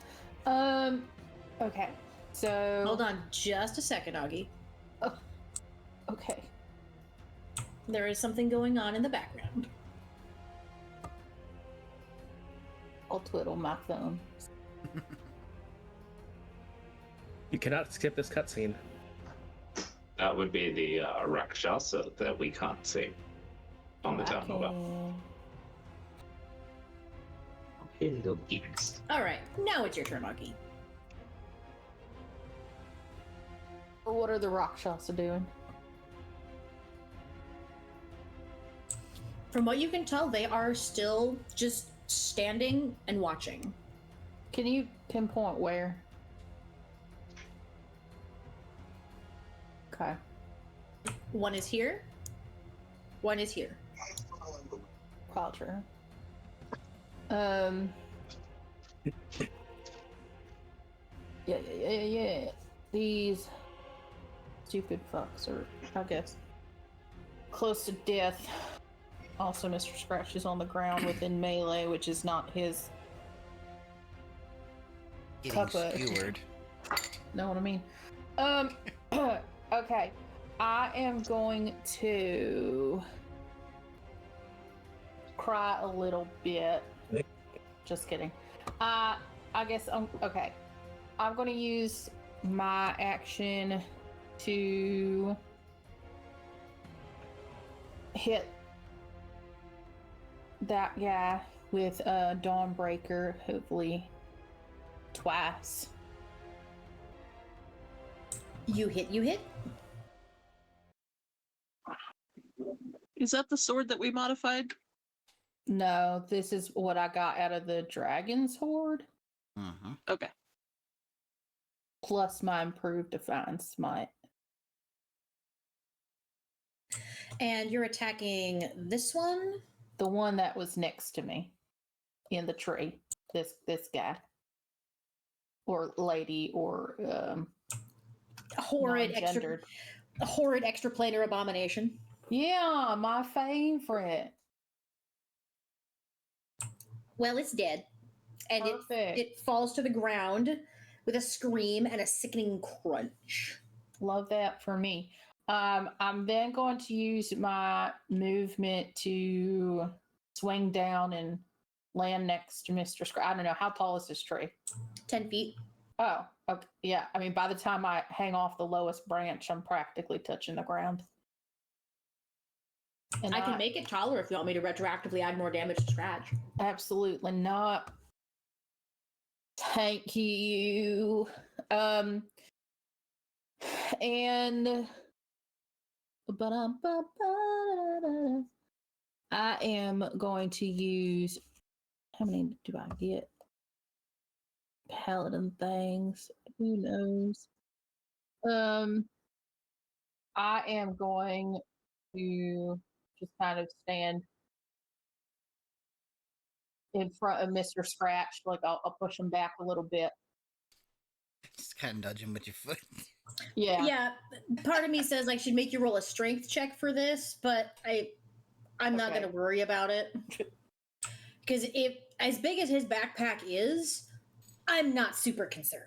E: Okay. So
A: Hold on just a second, Augie.
E: Okay.
A: There is something going on in the background.
E: I'll twiddle my thumb.
B: You cannot skip this cutscene.
C: That would be the Rakshasa that we can't see on the town over. Hello, geeks.
A: All right, now it's your turn, Augie.
E: What are the Rakshasa doing?
A: From what you can tell, they are still just standing and watching.
E: Can you pinpoint where? Okay.
A: One is here. One is here.
E: Culture. Yeah. These stupid fucks are, I guess, close to death. Also, Mr. Scratch is on the ground within melee, which is not his
D: Getting
E: cup of.
D: skewered.
E: Know what I mean? Okay. I am going to cry a little bit. Just kidding. I guess okay. I'm going to use my action to hit that guy with a Dawnbreaker, hopefully twice.
A: You hit.
F: Is that the sword that we modified?
E: No, this is what I got out of the Dragon's Horde,
D: Mm-hmm.
F: Okay.
E: plus my improved Divine Smite.
A: And you're attacking this one?
E: The one that was next to me in the tree. This guy. Or lady, or
A: Horrid
E: non-gendered.
A: extraplanar abomination.
E: Yeah, my favorite.
A: Well, it's dead. And
E: Perfect.
A: it falls to the ground with a scream and a sickening crunch.
E: Love that for me. I'm then going to use my movement to swing down and land next to Mr. Scratch. I don't know, how tall is this tree?
A: 10 feet.
E: Oh, okay. Yeah. I mean, by the time I hang off the lowest branch, I'm practically touching the ground. And
A: I can make it taller if you want me to retroactively add more damage to Scratch.
E: Absolutely not. Thank you. And I am going to use, how many do I get? Paladin things. Who knows? I am going to just kind of stand in front of Mr. Scratch. Like I'll push him back a little bit.
D: Just kind of nudge him with your foot.
E: Yeah.
A: Yeah, part of me says I should make you roll a strength check for this, but I'm not
E: Okay.
A: going to worry about it. Because if as big as his backpack is, I'm not super concerned.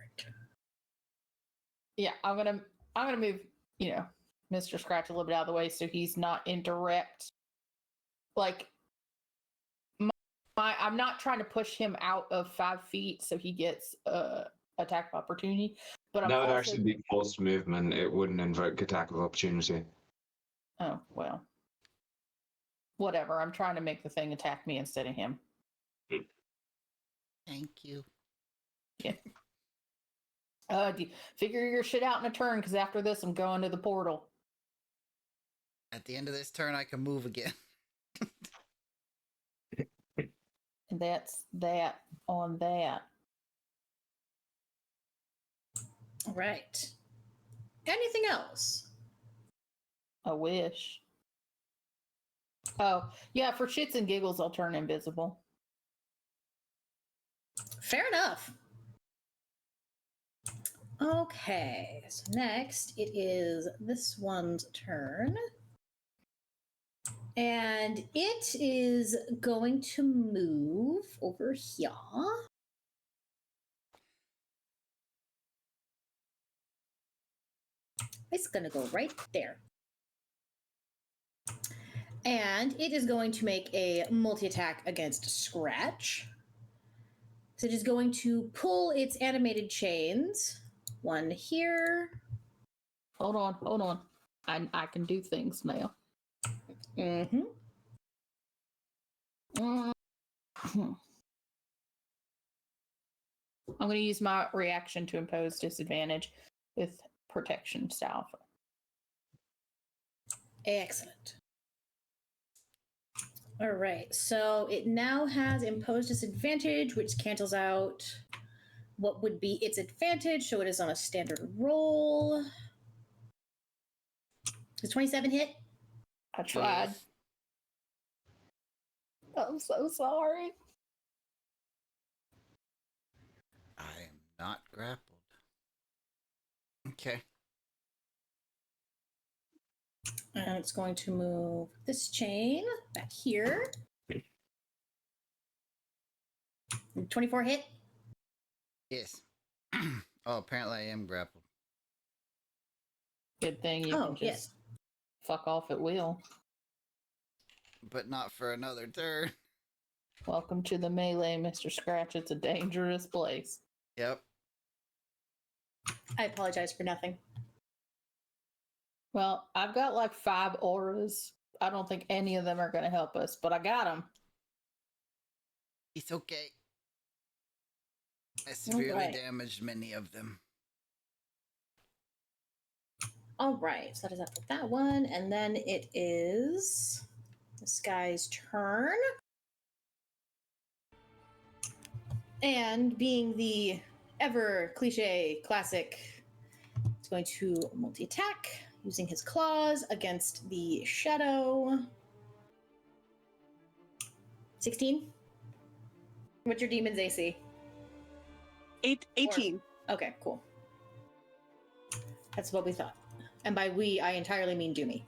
E: Yeah, I'm gonna move, Mr. Scratch a little bit out of the way so he's not in direct. Like, I'm not trying to push him out of 5 feet so he gets attack of opportunity. But I'm
C: That would
E: also...
C: actually be forced movement. It wouldn't invoke attack of opportunity.
E: Oh well, whatever. I'm trying to make the thing attack me instead of him.
D: Thank you.
E: Yeah. Figure your shit out in a turn, because after this, I'm going to the portal.
D: At the end of this turn, I can move again.
E: And that's that on that.
A: All right. Anything else?
E: I wish. Oh, yeah, for shits and giggles, I'll turn invisible.
A: Fair enough. Okay, so next it is this one's turn. And it is going to move over here. It's going to go right there. And it is going to make a multi-attack against Scratch. So it is going to pull its animated chains. One here.
E: Hold on. I can do things now.
A: Mm-hmm.
E: I'm going to use my reaction to impose disadvantage with protection style.
A: Excellent. All right, so it now has imposed disadvantage, which cancels out what would be its advantage, so it is on a standard roll. Does 27 hit?
E: I tried.
D: Yes.
E: I'm so sorry.
D: I am not grappled. Okay.
A: And it's going to move this chain back here. 24 hit?
D: Yes. Oh, apparently I am grappled.
E: Good thing you
A: Oh,
E: can just
A: yes.
E: fuck off at will.
D: But not for another turn.
E: Welcome to the melee, Mr. Scratch. It's a dangerous place.
D: Yep.
A: I apologize for nothing.
E: Well, I've got like 5 auras. I don't think any of them are going to help us, but I got them.
D: It's okay. I severely
A: Alright.
D: damaged many of them.
A: All right, so that is up with that one. And then it is this guy's turn. And being the ever cliche classic, he's going to multi-attack using his claws against the shadow. 16? What's your demon's AC?
F: 18.
A: Okay, cool. That's what we thought. And by we, I entirely mean Doomy.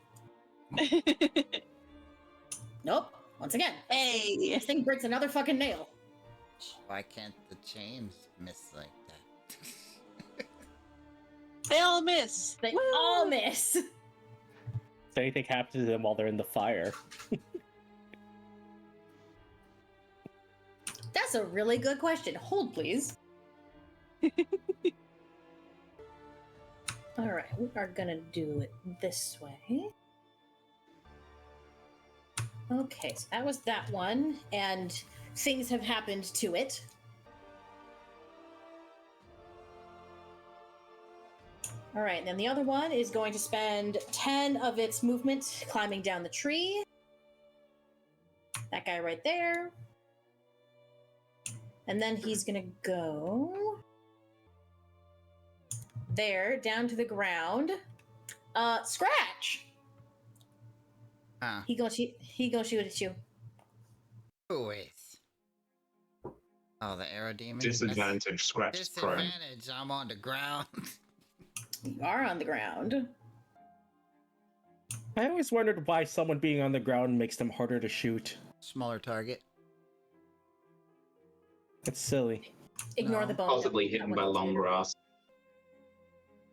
A: Nope. Once again,
F: Hey.
A: this thing breaks another fucking nail.
D: Why can't the chains miss like that?
F: They all miss.
A: They
F: Woo!
A: all miss.
B: Does anything happen to them while they're in the fire?
A: That's a really good question. Hold, please. All right, we are gonna do it this way. Okay, so that was that one, and things have happened to it. All right, and then the other one is going to spend 10 of its movement climbing down the tree. That guy right there. And then he's gonna go there, down to the ground. Scratch!
D: Huh.
A: He gonna shoot at you.
D: Who is? Oh, the arrow demon?
C: Disadvantage, scratch, prone.
D: Disadvantage, I'm on the ground.
A: You are on the ground.
B: I always wondered why someone being on the ground makes them harder to shoot.
D: Smaller target.
B: That's silly.
A: Ignore
D: No.
A: the bone.
C: Possibly
A: That
C: hidden
A: one
C: by
A: will
C: long
A: do.
C: grass.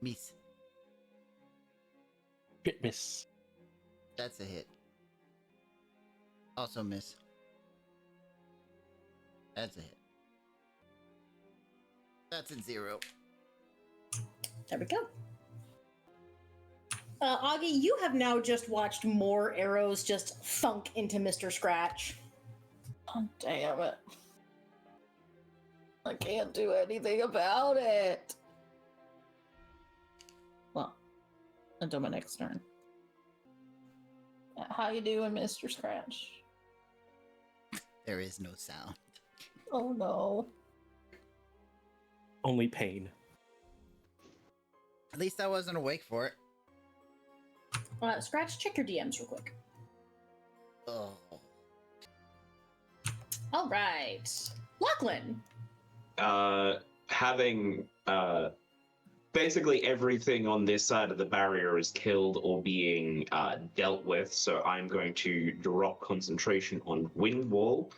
D: Miss.
B: Bit miss.
D: That's a hit. Also miss. That's a hit. That's a 0.
A: There we go. Augie, you have now just watched more arrows just thunk into Mr. Scratch.
E: Oh, damn it. I can't do anything about it. Well, until my next turn. How you doing, Mr. Scratch?
D: There is no sound.
E: Oh no.
B: Only pain.
D: At least I wasn't awake for it.
A: Scratch, check your DMs real quick.
D: Oh.
A: All right. Lachlan.
C: Having basically everything on this side of the barrier is killed or being dealt with, so I'm going to drop concentration on Wind Wall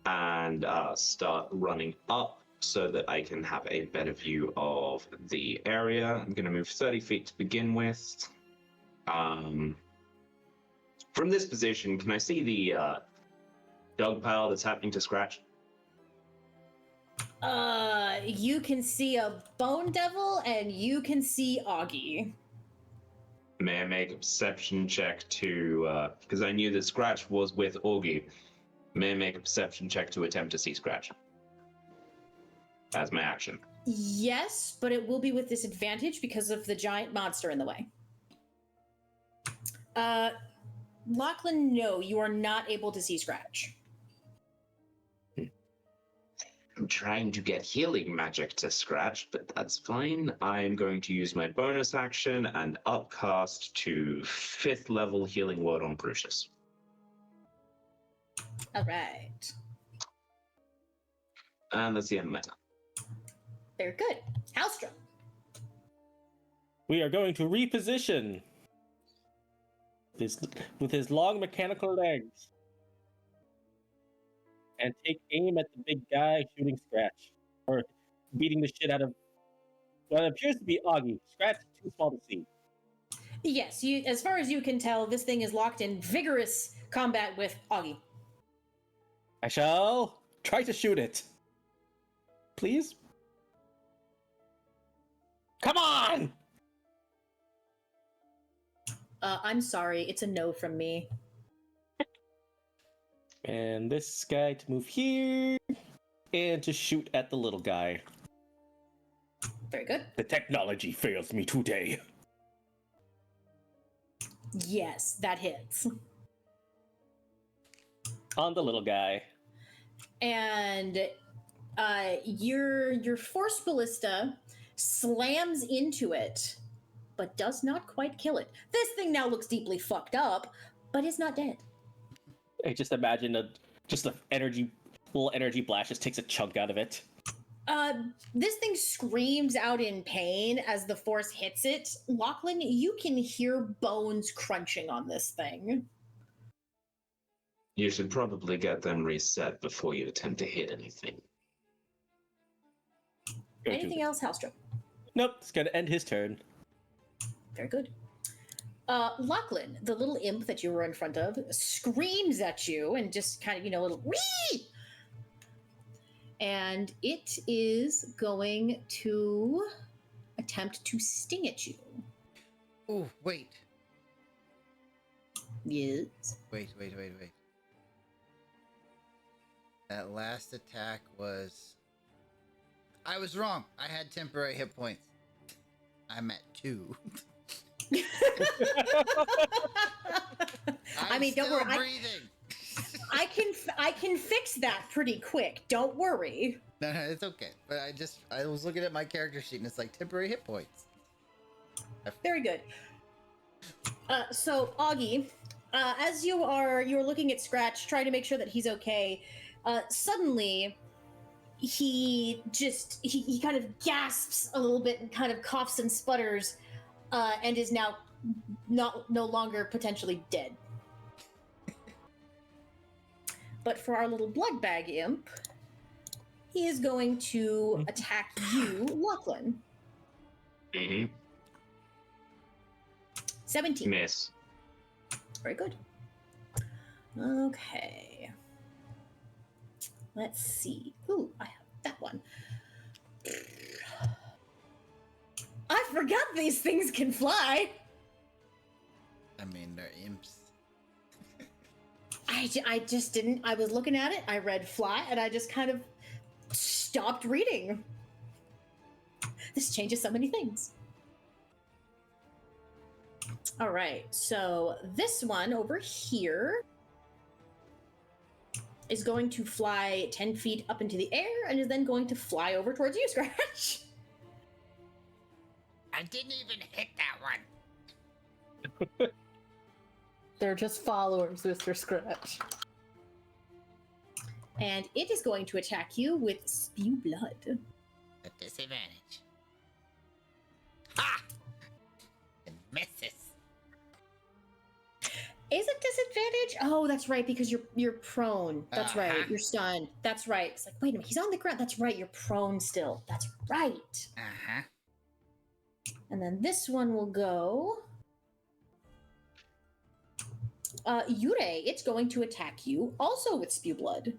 C: and start running up so that I can have a better view of the area. I'm going to move 30 feet to begin with. From this position, can I see the dog pile that's happening to Scratch?
A: You can see a Bone Devil and you can see Augie.
C: May I make a perception check to, because I knew that Scratch was with Augie. May I make a perception check to attempt to see Scratch? As my action.
A: Yes, but it will be with disadvantage because of the giant monster in the way. Lachlan, no, you are not able to see Scratch.
C: I'm trying to get healing magic to Scratch, but that's fine. I'm going to use my bonus action and upcast to 5th level healing word on Crucius.
A: All right.
C: And that's the end of my turn.
A: Very good. Halstrom.
B: We are going to reposition with his long mechanical legs and take aim at the big guy shooting Scratch, or beating the shit out of what appears to be Augie. Scratch is too small to see.
A: Yes, you. As far as you can tell, this thing is locked in vigorous combat with Augie.
B: I shall try to shoot it. Please? Come on!
A: I'm sorry, it's a no from me.
B: And this guy to move here and to shoot at the little guy.
A: Very good.
B: The technology fails me today.
A: Yes, that hits.
B: On the little guy.
A: And your force ballista slams into it, but does not quite kill it. This thing now looks deeply fucked up, but is not dead.
B: I just imagine just a little energy blast just takes a chunk out of it.
A: This thing screams out in pain as the force hits it. Lachlan, you can hear bones crunching on this thing.
C: You should probably get them reset before you attempt to hit anything.
A: Anything else, Halstrom?
B: Nope, it's gonna end his turn.
A: Very good. Lachlan, the little imp that you were in front of, screams at you and just kind of, a little wee! And it is going to attempt to sting at you.
D: Oh, wait.
A: Yes.
D: Wait. That last attack was... I was wrong. I had temporary hit points. I'm at 2.
A: I mean, don't worry.
D: Breathing.
A: I can fix that pretty quick. Don't worry.
D: No, it's okay. But I was looking at my character sheet and it's like temporary hit points.
A: Very good. So Augie, as you're looking at Scratch, trying to make sure that he's okay, suddenly he kind of gasps a little bit and kind of coughs and sputters, and is now no longer potentially dead. But for our little blood bag imp, he is going to attack you, Lachlan.
C: Mm-hmm.
A: 17.
C: Miss.
A: Very good. Okay. Let's see. Ooh, I have that one. I forgot these things can fly.
D: I mean, they're imps.
A: I just didn't. I was looking at it. I read fly, and I just kind of stopped reading. This changes so many things. All right, so this one over here is going to fly 10 feet up into the air and is then going to fly over towards you, Scratch.
G: I didn't even hit that one.
E: They're just followers, Mr. Scratch.
A: And it is going to attack you with Spew Blood.
G: A disadvantage. Ha! It misses.
A: Is it disadvantage? Oh, that's right, because you're prone. That's right.
G: Uh-huh.
A: You're stunned. That's right. It's like, wait a minute, he's on the ground. That's right, you're prone still. That's right.
G: Uh-huh.
A: And then this one will go. Yurei, it's going to attack you, also with Spew Blood.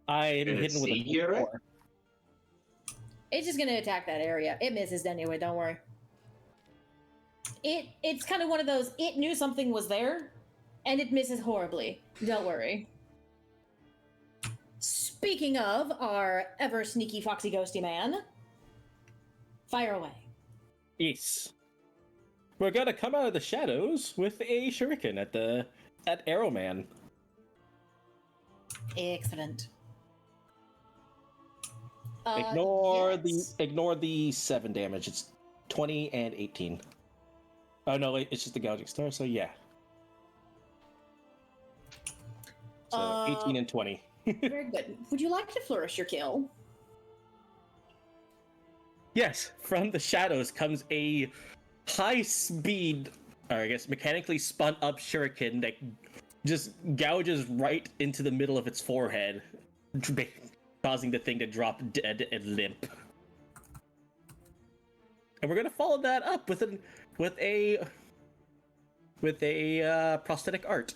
B: I am
C: Can it
B: hidden with a
C: see you, right?
B: 4.
A: It's just going to attack that area. It misses anyway, don't worry. It's kind of one of those, it knew something was there, and it misses horribly. Don't worry. Speaking of our ever sneaky foxy ghosty man, fire away.
B: Yes. we're gonna come out of the shadows with a shuriken at Arrowman.
A: Excellent.
B: Ignore
A: yes.
B: the 7 damage. It's 20 and 18. Oh no, wait, it's just the gouging star. So yeah. So 18 and 20.
A: Very good. Would you like to flourish your kill?
B: Yes, from the shadows comes a high speed, or I guess mechanically spun up shuriken that just gouges right into the middle of its forehead, causing the thing to drop dead and limp. And we're gonna follow that up with a prosthetic art.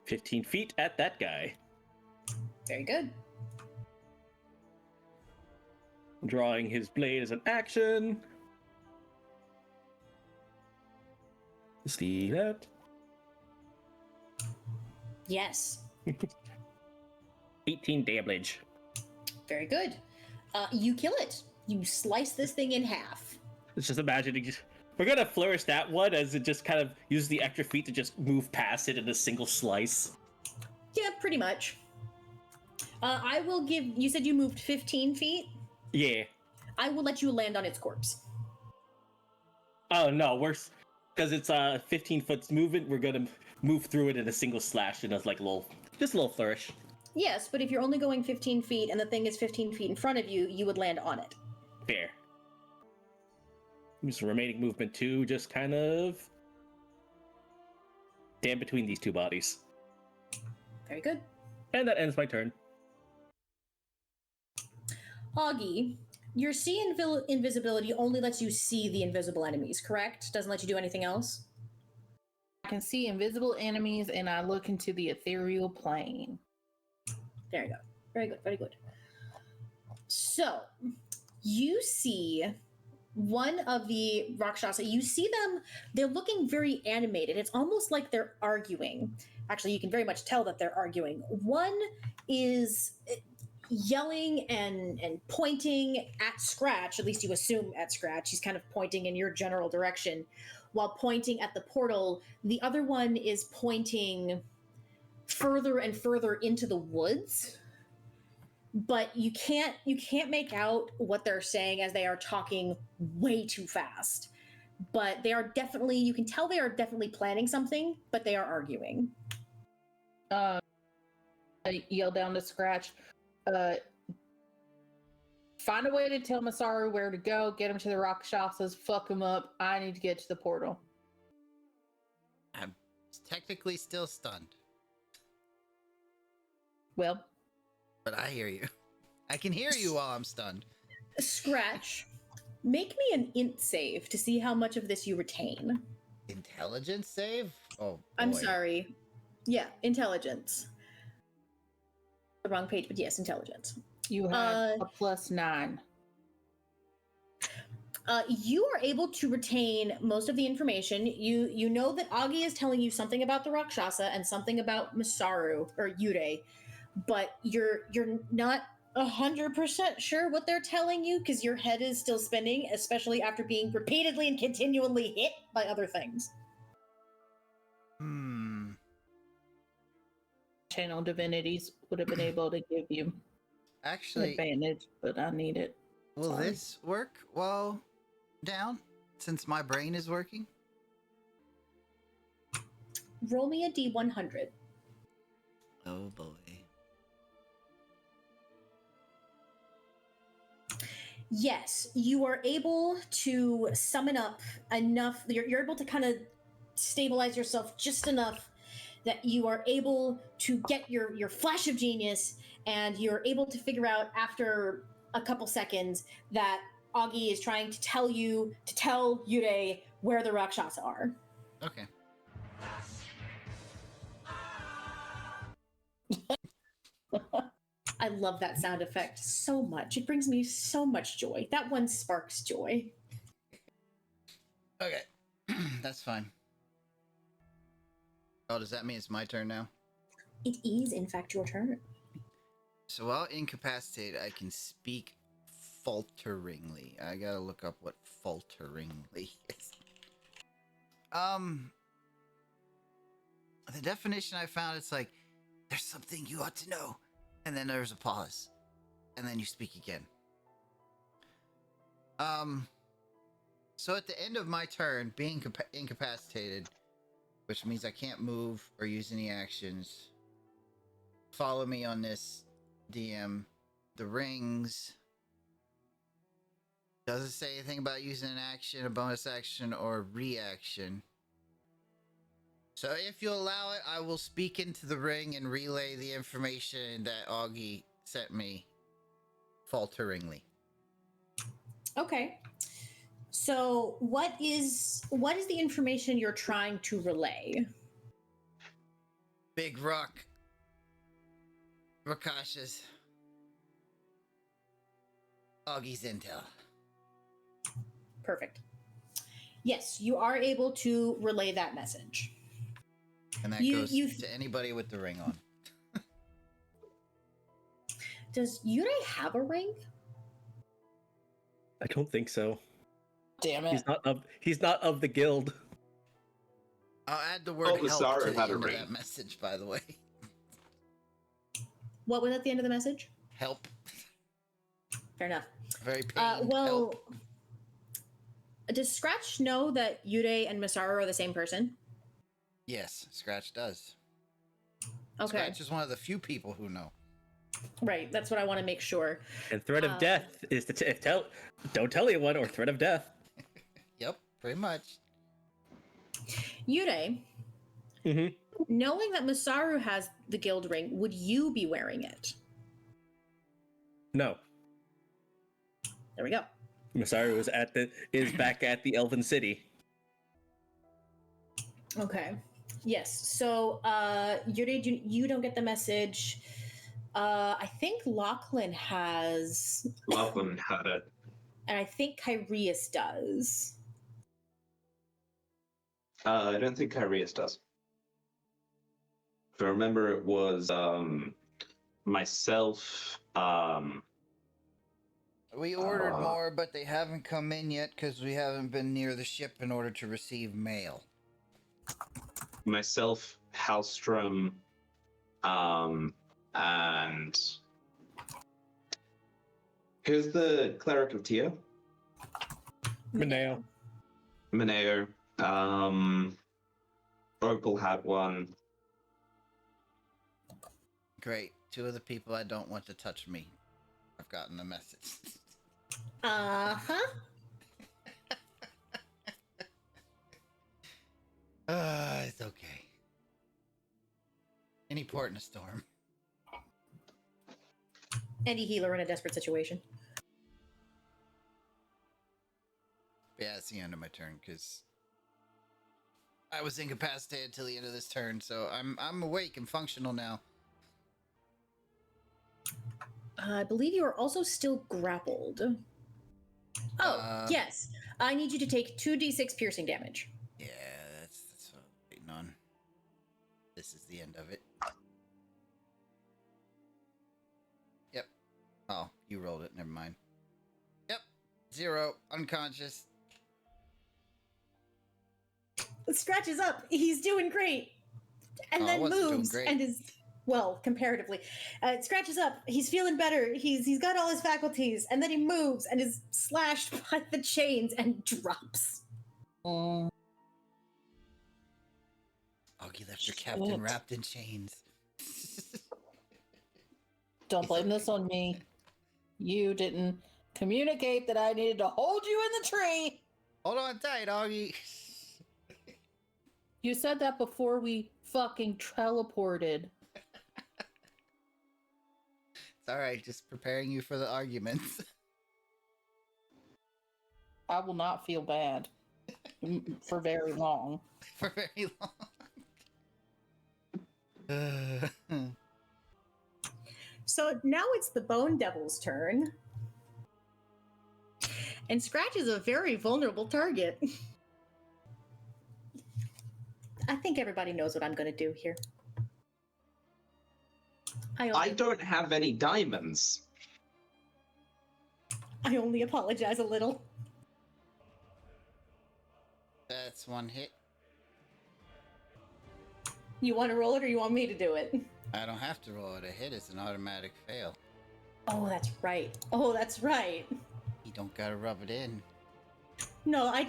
B: 15 feet at that guy.
A: Very good.
B: Drawing his blade as an action. See that?
A: Yes.
B: 18 damage.
A: Very good. You kill it. You slice this thing in half.
B: It's just imagining. We're gonna flourish that one as it just kind of uses the extra feet to just move past it in a single slice.
A: Yeah, pretty much. I will give. You said you moved 15 feet?
B: Yeah.
A: I will let you land on its corpse.
B: Oh no, because it's a 15 foot movement. We're gonna move through it in a single slash and just a little flourish.
A: Yes, but if you're only going 15 feet and the thing is 15 feet in front of you, you would land on it.
B: Fair. Use the remaining movement to just kind of stand between these two bodies.
A: Very good.
B: And that ends my turn.
A: Augie, your invisibility only lets you see the invisible enemies, correct? Doesn't let you do anything else?
E: I can see invisible enemies and I look into the ethereal plane.
A: There you go. Very good, very good. So, you see one of the Rakshasa, you see them, they're looking very animated. It's almost like they're arguing. Actually, you can very much tell that they're arguing. One is yelling and pointing at Scratch, at least you assume at Scratch. He's kind of pointing in your general direction while pointing at the portal. The other one is pointing further and further into the woods, but you can't make out what they're saying as they are talking way too fast. But they are definitely, you can tell they are definitely planning something, but they are arguing.
E: I yell down to Scratch, find a way to tell Masaru where to go, get him to the Rakshasas, fuck him up. I need to get to the portal.
D: I'm technically still stunned,
E: Well,
D: but I hear you. I can hear you while I'm stunned.
A: Scratch, make me an int save to see how much of this you retain.
D: Intelligence save? Oh, boy.
A: I'm sorry. Yeah, intelligence. The wrong page, but yes, intelligence.
E: you have a +9.
A: You are able to retain most of the information. You know that Augie is telling you something about the Rakshasa and something about Masaru or Yurei, but you're not 100% sure what they're telling you because your head is still spinning, especially after being repeatedly and continually hit by other things.
E: Channel divinities would have been able to give you an
D: Actually,
E: advantage, but I need it.
D: will
E: Sorry.
D: this work while down? Since my brain is working?
A: Roll me a D100.
D: Oh boy.
A: Yes, you are able to summon up enough. You're able to kind of stabilize yourself just enough that you are able to get your flash of genius, and you're able to figure out after a couple seconds that Augie is trying to tell Yurei where the Rakshasa are.
D: Okay.
A: I love that sound effect so much. It brings me so much joy. That one sparks joy.
D: Okay. That's fine. Oh, does that mean it's my turn now?
A: It is, in fact, your turn.
D: So while incapacitated, I can speak falteringly. I gotta look up what falteringly is. The definition I found, it's like, there's something you ought to know. And then there's a pause. And then you speak again. So at the end of my turn, being incapacitated, which means I can't move or use any actions, follow me on this, DM. The rings doesn't say anything about using an action, a bonus action, or reaction. So if you allow it, I will speak into the ring and relay the information that Augie sent me falteringly.
A: Okay. So what is the information you're trying to relay?
D: Big rock. Rakash's. Augie's intel.
A: Perfect. Yes, you are able to relay that message.
D: And that goes to anybody with the ring on.
A: Does Yurei have a ring?
B: I don't think so.
E: Damn it.
B: He's not of the guild.
D: I'll add the word help
C: Masaru
D: to the
C: had a
D: end of
C: ring.
D: that message, by the way.
A: What was at the end of the message?
D: Help.
A: Fair enough.
D: Very pained.
A: Well,
D: help.
A: does Scratch know that Yurei and Masaru are the same person?
D: Yes, Scratch does.
A: Okay.
D: Scratch is one of the few people who know.
A: Right, that's what I want to make sure.
B: And threat of death is the don't tell anyone or threat of death.
D: Yep, pretty much.
A: Yurei, knowing that Masaru has the guild ring, would you be wearing it?
B: No.
A: There we go.
B: Masaru is back at the Elven City.
A: Okay. Yes. So, Yurei, you don't get the message. I think Lachlan has,
C: Lachlan had it.
A: and I think Kyrius does.
C: I don't think Kyrius does. If I remember, it was myself.
D: We ordered more, but they haven't come in yet because we haven't been near the ship in order to receive mail.
C: Myself, Halstrom, and who's the cleric of Tia?
B: Mineo.
C: Mineo. Opal had one.
D: Great. Two of the people I don't want to touch me. I've gotten the message.
A: Uh-huh.
D: It's okay. Any port in a storm.
A: Any healer in a desperate situation.
D: Yeah, it's the end of my turn because I was incapacitated till the end of this turn, so I'm awake and functional now.
A: I believe you are also still grappled. Oh, yes. I need you to take 2d6 piercing damage.
D: Yeah, that's what I'm waiting on. This is the end of it. Yep. Oh, you rolled it. Never mind. Yep. 0. Unconscious.
A: Scratch is up. He's doing great. And then moves and is, well, comparatively. Scratch is up. He's feeling better. He's got all his faculties. And then he moves and is slashed by the chains and drops.
D: Augie left your captain wrapped in chains.
E: Don't blame this on me. You didn't communicate that I needed to hold you in the tree.
D: Hold on tight, Augie.
E: You said that before we fucking teleported.
D: It's alright, just preparing you for the arguments.
E: I will not feel bad for very long.
D: For very long.
A: So now it's the Bone Devil's turn. And Scratch is a very vulnerable target. I think everybody knows what I'm going to do here.
C: I don't have any diamonds.
A: I only apologize a little.
D: That's one hit.
A: You want to roll it or you want me to do it?
D: I don't have to roll it a hit. It's an automatic fail.
A: Oh, that's right. Oh, that's right.
D: You don't gotta rub it in.
A: No, I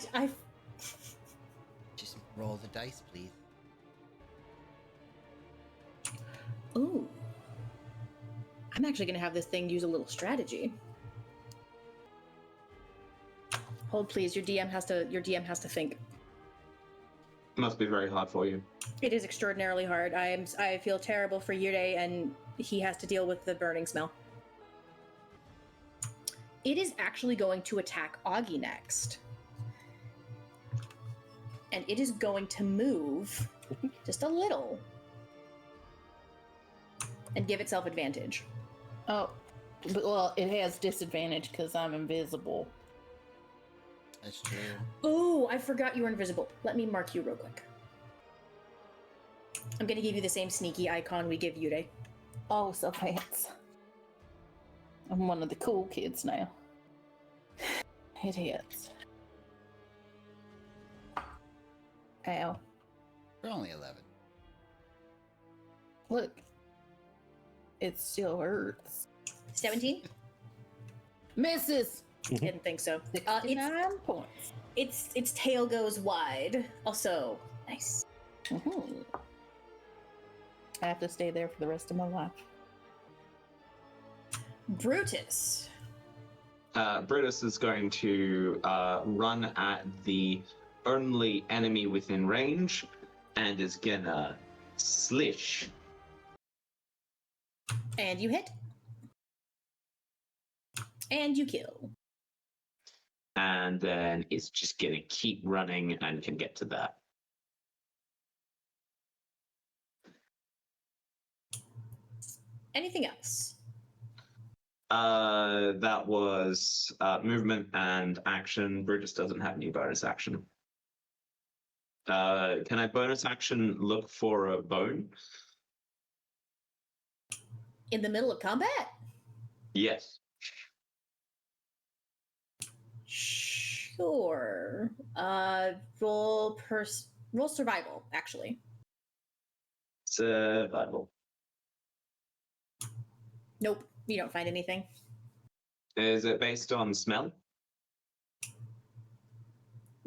D: Just roll the dice, please.
A: Ooh. I'm actually going to have this thing use a little strategy. Hold, please. Your DM has to think.
C: Must be very hard for you.
A: It is extraordinarily hard. I feel terrible for Yurei, and he has to deal with the burning smell. It is actually going to attack Augie next. And it is going to move just a little and give itself advantage.
E: Oh, well, it has disadvantage because I'm invisible.
D: That's true.
A: Oh, I forgot you were invisible. Let me mark you real quick. I'm going to give you the same sneaky icon we give Yurei.
E: Oh, so fancy. I'm one of the cool kids now. It hits. Ow.
D: We're only 11.
E: Look. It still hurts.
A: 17?
E: Misses!
A: Didn't think so.
E: 69 points.
A: Its tail goes wide. Also, nice.
E: Mhm. I have to stay there for the rest of my life.
A: Brutus.
C: Brutus is going to run at the only enemy within range and is gonna slish.
A: And you hit. And you kill.
C: And then it's just gonna keep running and can get to that.
A: Anything else?
C: That was movement and action. Brutus doesn't have any bonus action. Can I bonus action look for a bone?
A: In the middle of combat?
C: Yes.
A: Sure. Roll survival, actually.
C: Survival.
A: Nope, you don't find anything.
C: Is it based on smell?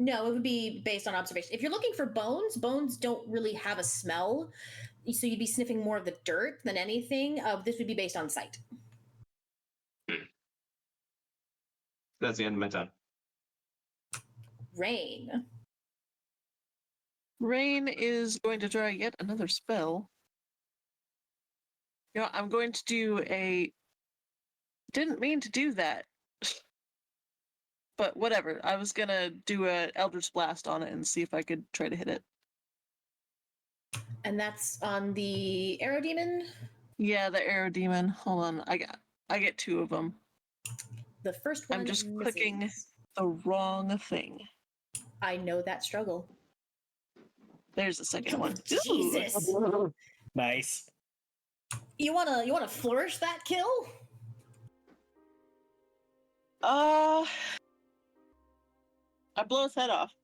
A: No, it would be based on observation. If you're looking for bones, bones don't really have a smell, so you'd be sniffing more of the dirt than anything. This would be based on sight.
C: That's the end of my turn.
A: Rain.
F: Rain is going to try yet another spell. You know, I'm going to do a. Didn't mean to do that. But whatever. I was gonna do a Eldritch Blast on it and see if I could try to hit it.
A: And that's on the arrow demon.
F: Yeah, the Arrow Demon. Hold on. I get two of them.
A: The first one
F: I'm just
A: misses.
F: clicking the wrong thing.
A: I know that struggle.
F: There's the second one.
A: Jesus.
B: Nice.
A: You wanna flourish that kill?
F: I blow his head off.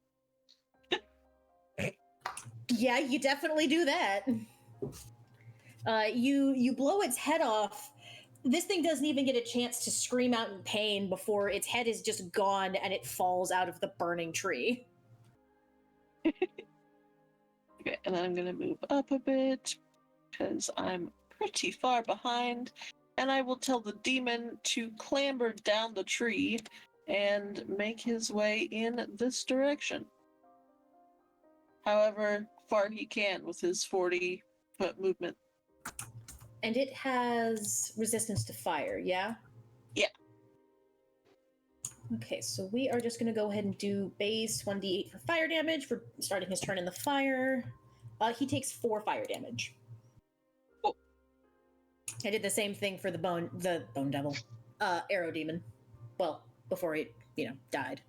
A: Yeah, you definitely do that. You blow its head off. This thing doesn't even get a chance to scream out in pain before its head is just gone and it falls out of the burning tree.
F: Okay, and then I'm gonna move up a bit because I'm pretty far behind, and I will tell the demon to clamber down the tree and make his way in this direction. However far he can with his 40-foot movement.
A: And it has resistance to fire, yeah?
F: Yeah.
A: Okay, so we are just going to go ahead and do base 1d8 for fire damage for starting his turn in the fire. He takes 4 fire damage.
F: Cool.
A: I did the same thing for the bone devil, arrow demon. Well, before he, died.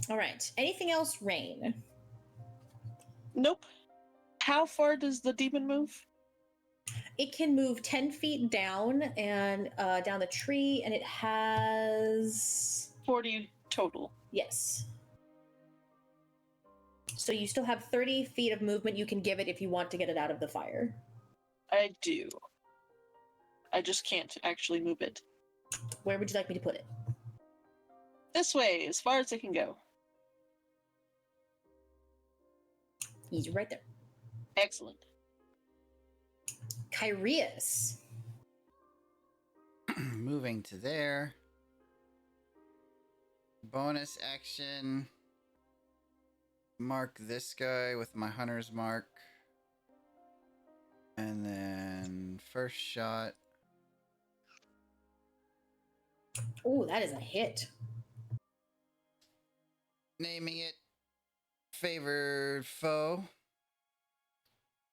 A: All right. Anything else, Rain?
F: Nope. How far does the demon move?
A: it can move 10 feet down and down the tree, and it has
F: 40 total.
A: yes. So you still have 30 feet of movement you can give it if you want to get it out of the fire.
F: I do. I just can't actually move it.
A: Where would you like me to put it?
F: This way, as far as it can go.
A: He's right there.
F: Excellent.
A: Kyrius.
D: Moving to there. Bonus action. Mark this guy with my hunter's mark. And then first shot.
A: Oh, that is a hit.
D: Naming it favored foe.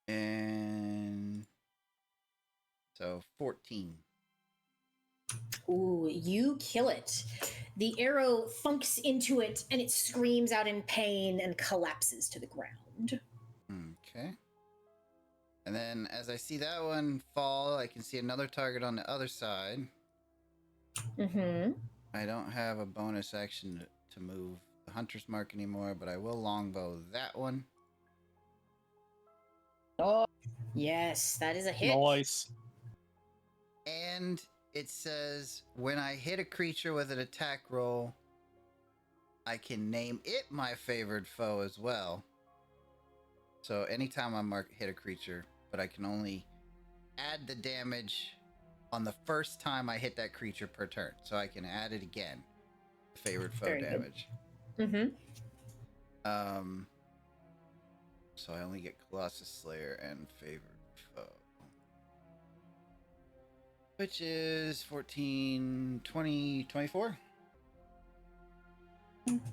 D: And so 14.
A: Ooh, you kill it. The arrow funks into it and it screams out in pain and collapses to the ground.
D: Okay. And then as I see that one fall, I can see another target on the other side.
A: Mm-hmm.
D: I don't have a bonus action to move the hunter's mark anymore, but I will longbow that one.
E: Oh,
A: Yes, that is a hit.
B: Nice.
D: And it says when I hit a creature with an attack roll, I can name it my favored foe as well. So anytime I hit a creature, but I can only add the damage on the first time I hit that creature per turn. So I can add it again. Favored foe
A: Very good.
D: damage.
A: Mm-hmm.
D: So I only get Colossus Slayer and favored foe. Which is 14, 20, 24.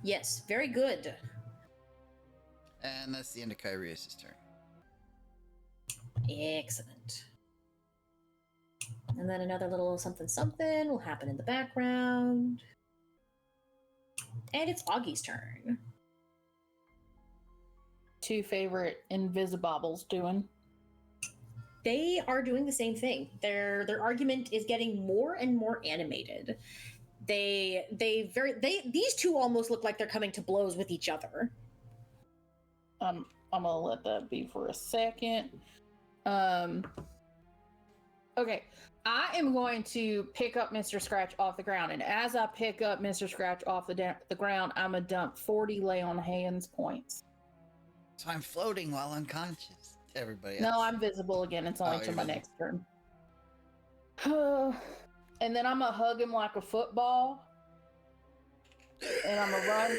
A: Yes, very good.
D: And that's the end of Kyrius' turn.
A: Excellent. And then another little something something will happen in the background. And it's Augie's turn.
E: two favorite Invisibobbles doing.
A: They are doing the same thing. Their argument is getting more and more animated. These two almost look like they're coming to blows with each other.
E: I'm gonna let that be for a second. Okay, I am going to pick up Mr. Scratch off the ground, and as I pick up Mr. Scratch off the ground, I'm gonna dump 40 lay on hands points.
D: So I'm floating while unconscious. To everybody else.
E: No, I'm visible again. It's only
D: Oh,
E: to
D: you're
E: my
D: visible.
E: next turn. And then I'm gonna hug him like a football, and I'm gonna run.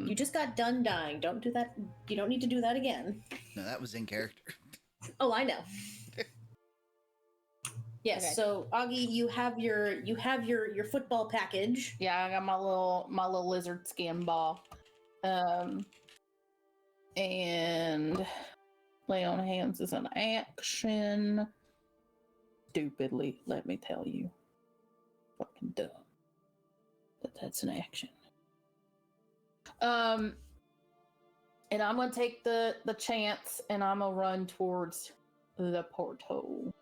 A: You just got done dying. Don't do that. You don't need to do that again.
D: No, that was in character.
A: Oh, I know. Yes.
E: Okay.
A: So Augie, you have your football package.
E: Yeah, I got my little lizard skin ball. And lay on hands is an action. Stupidly, let me tell you. Fucking dumb. But that's an action. And I'm gonna take the chance and I'm gonna run towards the portal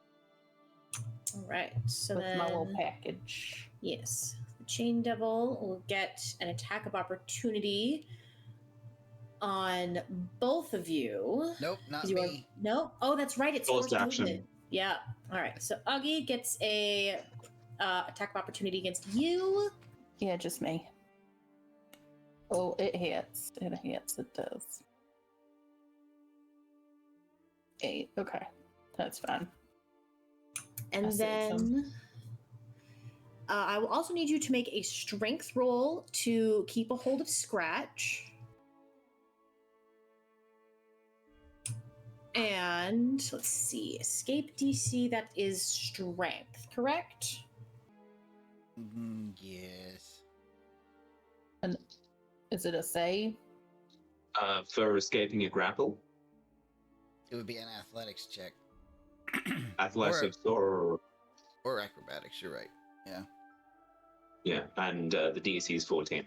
A: All right. So
E: with
A: then,
E: my little package.
A: yes, the chain devil will get an attack of opportunity on both of you.
D: Nope, not
A: 'Cause you are-
D: me.
A: no. Oh, that's right. It's
C: Forced
A: forced
C: action.
A: movement. Yeah. All right. So Augie gets a attack of opportunity against you.
E: Yeah, just me. Oh, it hits. It hits. It does. 8. Okay, that's fine.
A: And
E: I said
A: then I will also need you to make a strength roll to keep a hold of Scratch. And let's see, escape DC, that is strength, correct?
D: Yes.
E: And is it a save?
C: For escaping a grapple,
D: It would be an athletics check.
C: athletics or
D: Or acrobatics, you're right. Yeah.
C: yeah, and the DC is 14.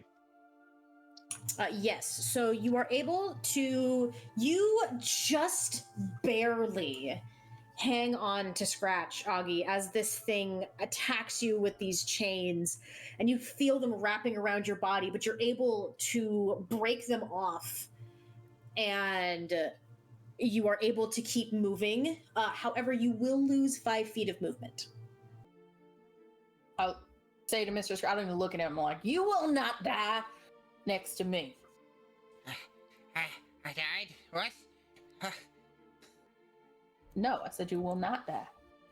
A: Yes, so you are able to. You just barely hang on to Scratch, Augie, as this thing attacks you with these chains, and you feel them wrapping around your body, but you're able to break them off, and you are able to keep moving. However, you will lose 5 feet of movement.
E: I'll say to Mr. Scratch, I don't even look at him. I'm like, you will not die next to me.
G: I died? What?
E: No, I said you will not die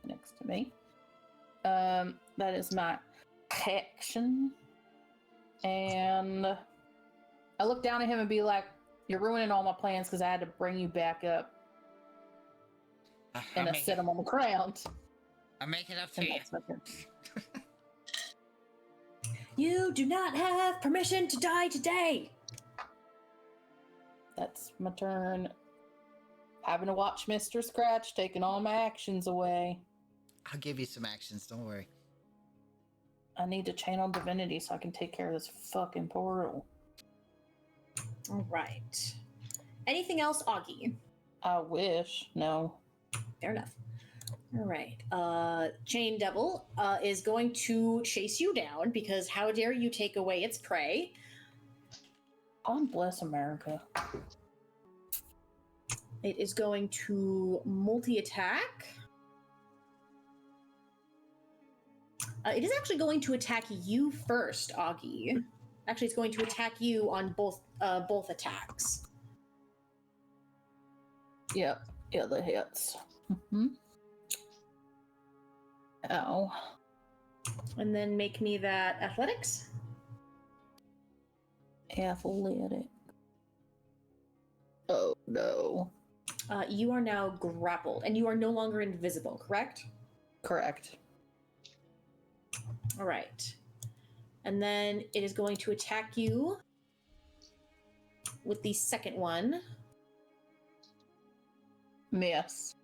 E: next to me. That is my action. And I look down at him and be like, you're ruining all my plans because I had to bring you back up. And I set him on the ground.
G: I'll make it up to
E: And
G: you.
E: that's my turn.
A: You do not have permission to die today.
E: That's my turn. Having to watch Mr. Scratch taking all my actions away.
D: I'll give you some actions, don't worry.
E: I need to channel divinity so I can take care of this fucking portal.
A: All right. Anything else, Augie?
E: I wish. No.
A: Fair enough. All right. Chain Devil is going to chase you down because how dare you take away its prey?
E: God bless America.
A: It is going to multi-attack. It is actually going to attack you first, Augie. Actually, it's going to attack you on both attacks.
E: Yep. Yeah, that hits. Mm-hmm. Ow.
A: And then make me that athletics.
E: Athletic. Oh, no.
A: You are now grappled, and you are no longer invisible, correct?
E: Correct.
A: All right. And then it is going to attack you with the second one.
E: Miss.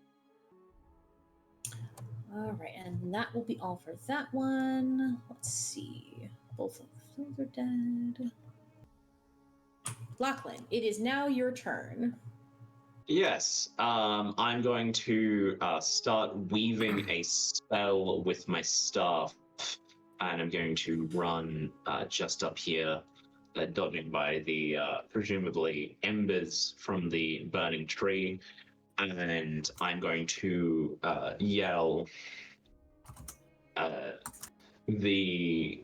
A: All right, and that will be all for that one. Let's see. Both of those are dead. Lachlan, it is now your turn.
C: Yes, I'm going to start weaving a spell with my staff, and I'm going to run just up here, dodging by the presumably embers from the burning tree, and I'm going to yell the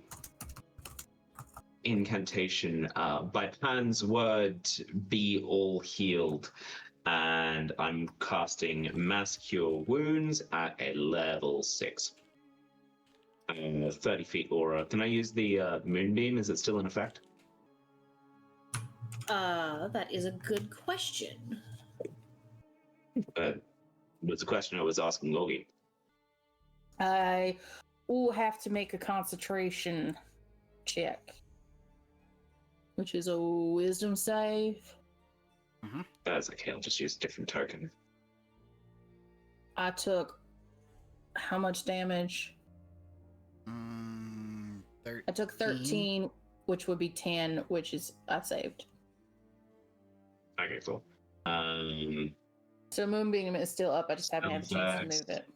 C: incantation, by Pan's word, be all healed. And I'm casting Mass Cure Wounds at a level 6. 30 feet aura. Can I use the Moonbeam? Is it still in effect?
A: That is a good question.
C: Was the question I was asking Logie.
E: I will have to make a concentration check, which is a wisdom save.
C: That's okay, I'll just use a different token.
E: I took how much damage?
D: 13.
E: I took 13, which would be 10, which is I saved.
C: Okay, cool.
E: So Moonbeam is still up. I just haven't had a chance to move it.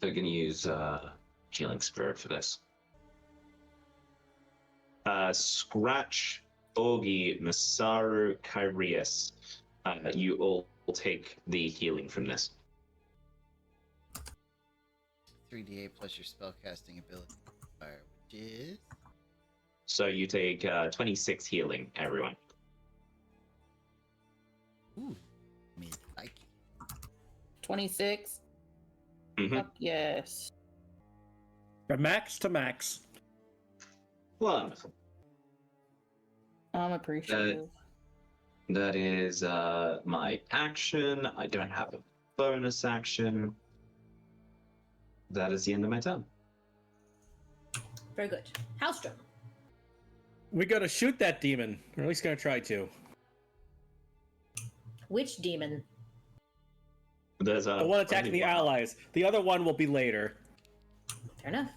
C: They're gonna use Healing Spirit for this. Scratch, Augie, Masaru, Kyrius, you all take the healing from this.
D: 3d8 plus your spellcasting ability, fire, which is
C: So you take 26 healing, everyone.
D: ooh, me like
E: 26?
C: Mhm.
E: Fuck yes.
B: From max to max.
C: Wonderful.
E: I'm appreciative.
C: That is my action. I don't have a bonus action. That is the end of my turn.
A: Very good. Halstrom.
B: We gotta shoot that demon, or at least gonna try to.
A: Which demon?
C: There's
B: The one attacking
C: only
B: the
C: one.
B: allies. The other one will be later.
A: Fair enough.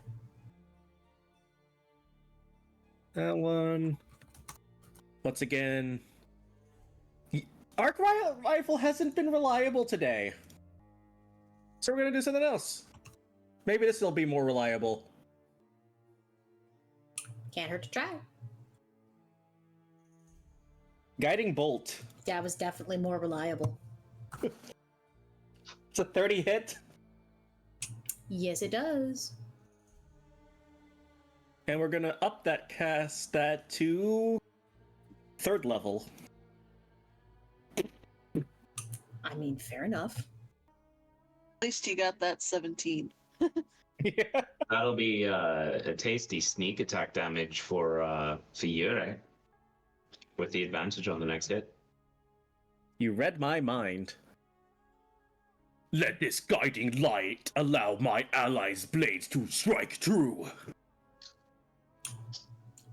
B: That one. Once again, arc rifle hasn't been reliable today. So we're gonna do something else. Maybe this will be more reliable.
A: Can't hurt to try.
B: Guiding bolt.
A: That was definitely more reliable.
B: It's a 30 hit.
A: Yes, it does.
B: And we're gonna up that to 3rd level.
A: I mean, fair enough.
F: At least you got that 17.
B: Yeah.
C: That'll be a tasty sneak attack damage for Yurei, with the advantage on the next hit.
B: You read my mind. Let this guiding light allow my allies' blades to strike true.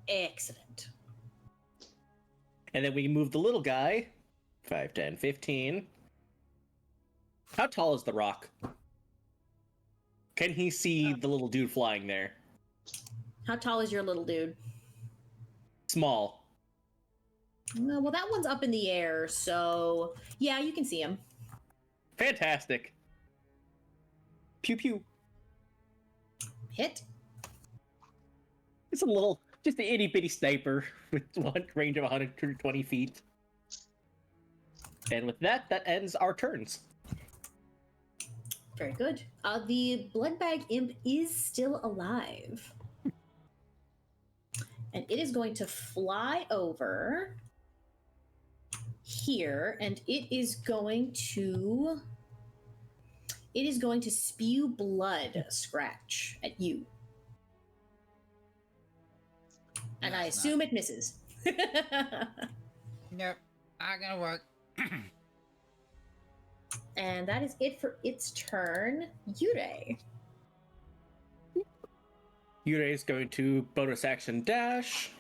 A: Excellent.
B: And then we move the little guy. 5, 10, 15. How tall is the rock? Can he see the little dude flying there?
A: How tall is your little dude?
B: Small.
A: Well, that one's up in the air, so yeah, you can see him.
B: Fantastic. Pew pew.
A: Hit.
B: It's a little, just an itty bitty sniper with one range of 120 feet. And with that, that ends our turns.
A: Very good. The blood bag imp is still alive. And it is going to fly over here, and it is going to spew blood, Scratch, at you. And I
D: That's
A: assume it misses.
G: Nope, not gonna work.
A: And that is it for its turn. Yurei.
B: Yurei is going to bonus action dash.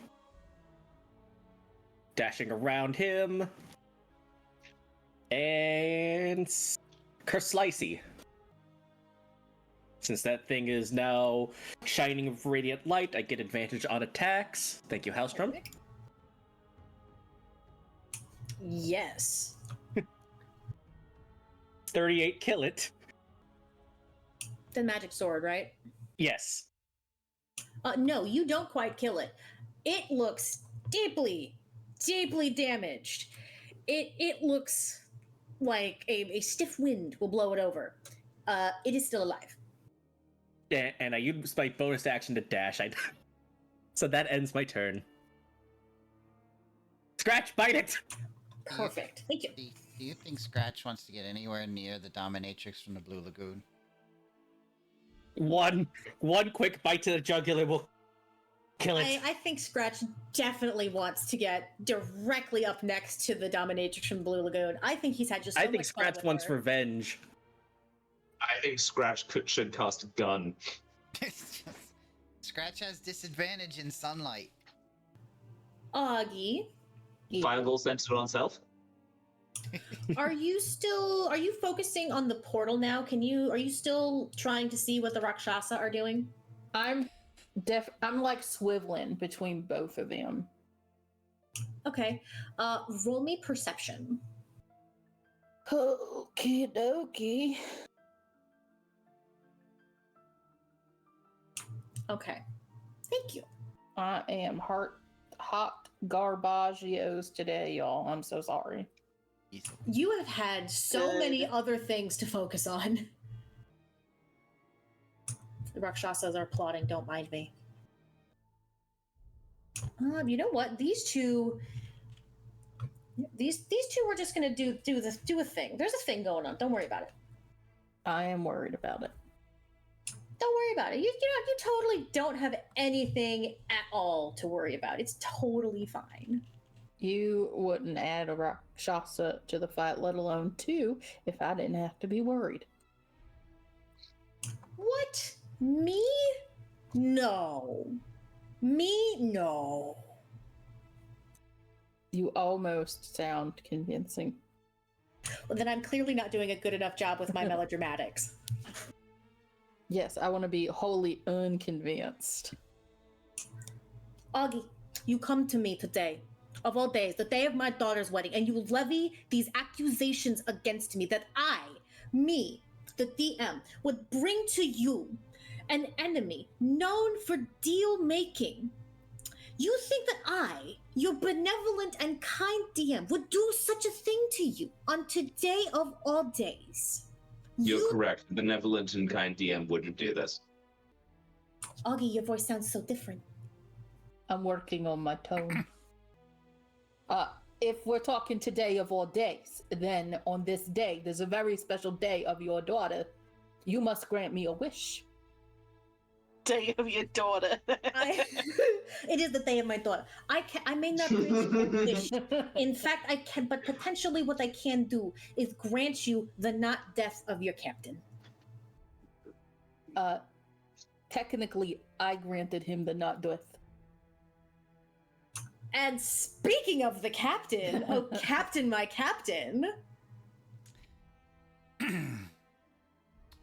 B: Dashing around him. And Kerslicey. Since that thing is now shining with radiant light, I get advantage on attacks. Thank you, Halstrom.
A: Yes.
B: 38 kill it.
A: The magic sword, right?
B: Yes.
A: No, you don't quite kill it. It looks deeply, deeply damaged. It looks like a stiff wind will blow it over. It is still alive.
B: And I used my bonus action to dash. So that ends my turn. Scratch, bite it!
A: Perfect. Thank you.
D: Do you think Scratch wants to get anywhere near the dominatrix from the Blue Lagoon?
B: One quick bite to the jugular will kill it.
A: I think Scratch definitely wants to get directly up next to the dominatrix from Blue Lagoon. I think he's had just so
B: I think
A: much fun
B: Scratch
A: with
B: wants
A: her.
B: revenge.
C: I think Scratch should cast a gun.
D: Scratch has disadvantage in sunlight.
A: Augie,
C: Fireball centered on self.
A: are you focusing on the portal now? Are you still trying to see what the Rakshasa are doing?
E: I'm like swiveling between both of them.
A: Okay. Roll me perception.
E: Okie dokie.
A: Okay. Thank you.
E: I am hot garbagios today, y'all. I'm so sorry.
A: You have had so many other things to focus on. The Rakshasas are plotting, don't mind me. You know what? These two were just gonna do a thing. There's a thing going on. Don't worry about it.
E: I am worried about it.
A: Don't worry about it. You totally don't have anything at all to worry about. It's totally fine.
E: You wouldn't add a Rakshasa to the fight, let alone two, if I didn't have to be worried.
A: What? Me? No. Me? No.
E: You almost sound convincing.
A: Well, then I'm clearly not doing a good enough job with my melodramatics.
E: Yes, I want to be wholly unconvinced.
A: Augie, you come to me today of all days, the day of my daughter's wedding, and you levy these accusations against me that me, the DM, would bring to you an enemy known for deal making. You think that I, your benevolent and kind DM, would do such a thing to you on today of all days?
C: You're correct. Benevolent and kind DM wouldn't do this.
A: Augie, your voice sounds so different.
E: I'm working on my tone. If we're talking today of all days, then on this day, there's a very special day of your daughter. You must grant me a wish.
F: Day of your daughter.
A: It is the day of my daughter. I may not grant you a wish. In fact, I can, but potentially what I can do is grant you the not death of your captain.
E: Technically, I granted him the not death.
A: And speaking of the captain, oh captain, my captain.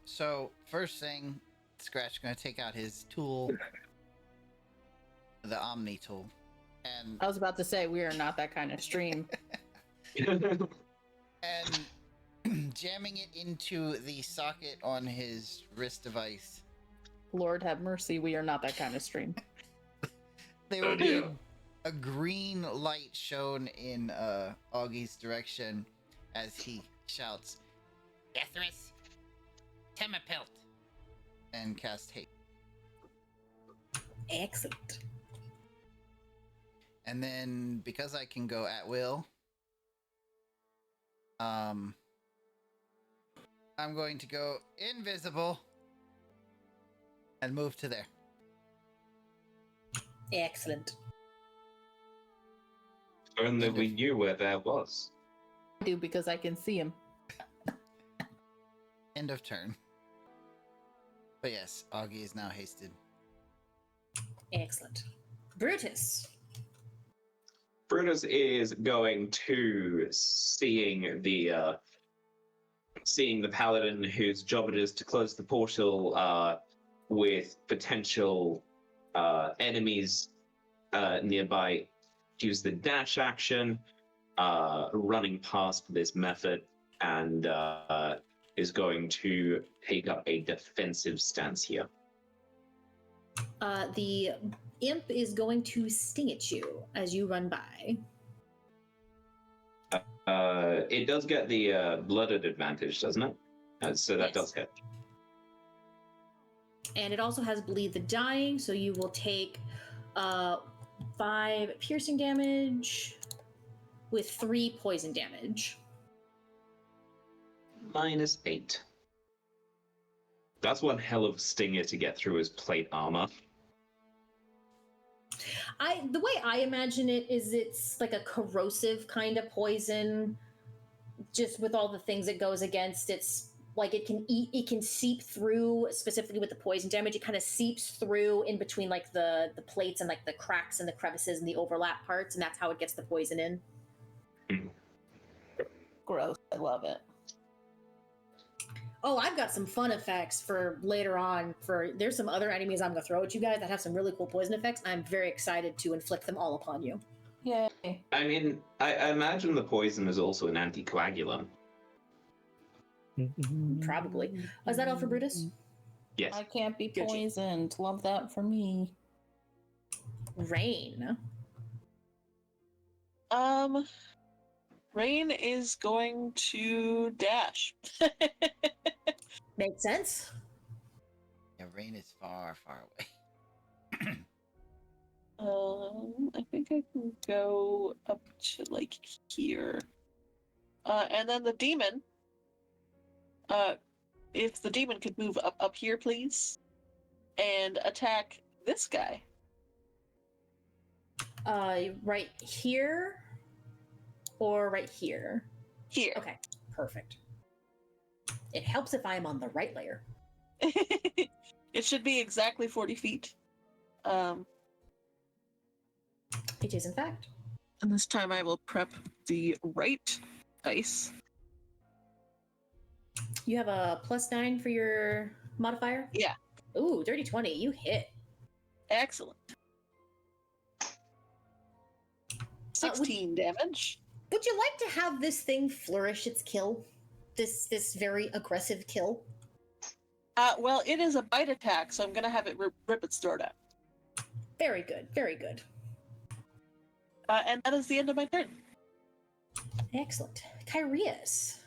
D: So, first thing, Scratch gonna take out his tool, the Omni tool, and
E: I was about to say, we are not that kind of stream.
D: and jamming it into the socket on his wrist device.
E: Lord have mercy, we are not that kind of stream.
D: There will be a green light shown in Augie's direction as he shouts,
G: Deathrus, Temapilt.
D: and cast haste.
A: Excellent.
D: And then, because I can go at will, I'm going to go invisible and move to there.
A: Excellent.
C: Only we knew where that was.
E: I do because I can see him.
D: End of turn. But yes, Augie is now hasted.
A: Excellent. Brutus.
C: Brutus is going to seeing the paladin whose job it is to close the portal with potential enemies nearby. Use the dash action, running past this method, and is going to take up a defensive stance here.
A: The imp is going to sting at you as you run by.
C: It does get the blooded advantage, doesn't it? So that
A: Yes.
C: does hit.
A: And it also has bleed the dying, so you will take 5 piercing damage with 3 poison damage.
C: -8. That's one hell of a stinger to get through his plate armor.
A: The way I imagine it is it's like a corrosive kind of poison, just with all the things it goes against. It's like it can seep through, specifically with the poison damage. It kind of seeps through in between like the plates and like the cracks and the crevices and the overlap parts, and that's how it gets the poison in.
E: Gross. I love it.
A: Oh, I've got some fun effects for later on. There's some other enemies I'm gonna throw at you guys that have some really cool poison effects. I'm very excited to inflict them all upon you.
E: Yay.
C: I mean, I imagine the poison is also an anticoagulant.
A: Probably. Is that all for Brutus?
C: Yes.
E: I can't be
A: Gucci.
E: poisoned. Love that for me.
A: Rain.
F: Rain is going to dash.
A: Makes sense.
D: Yeah, Rain is far, far away.
F: I think I can go up to like here. And then the demon. If the demon could move up here, please, and attack this guy.
A: Right here or right here?
F: Here.
A: Okay, perfect. It helps if I am on the right layer.
F: It should be exactly 40 feet.
A: It is, in fact.
F: And this time I will prep the right dice.
A: You have a +9 for your modifier?
F: Yeah.
A: Ooh, dirty 20. You hit.
F: Excellent. 16 damage.
A: Would you like to have this thing flourish its kill? This very aggressive kill?
F: Well, it is a bite attack, so I'm gonna have it rip its throat out.
A: Very good, very good.
F: And that is the end of my turn.
A: Excellent. Kyrius.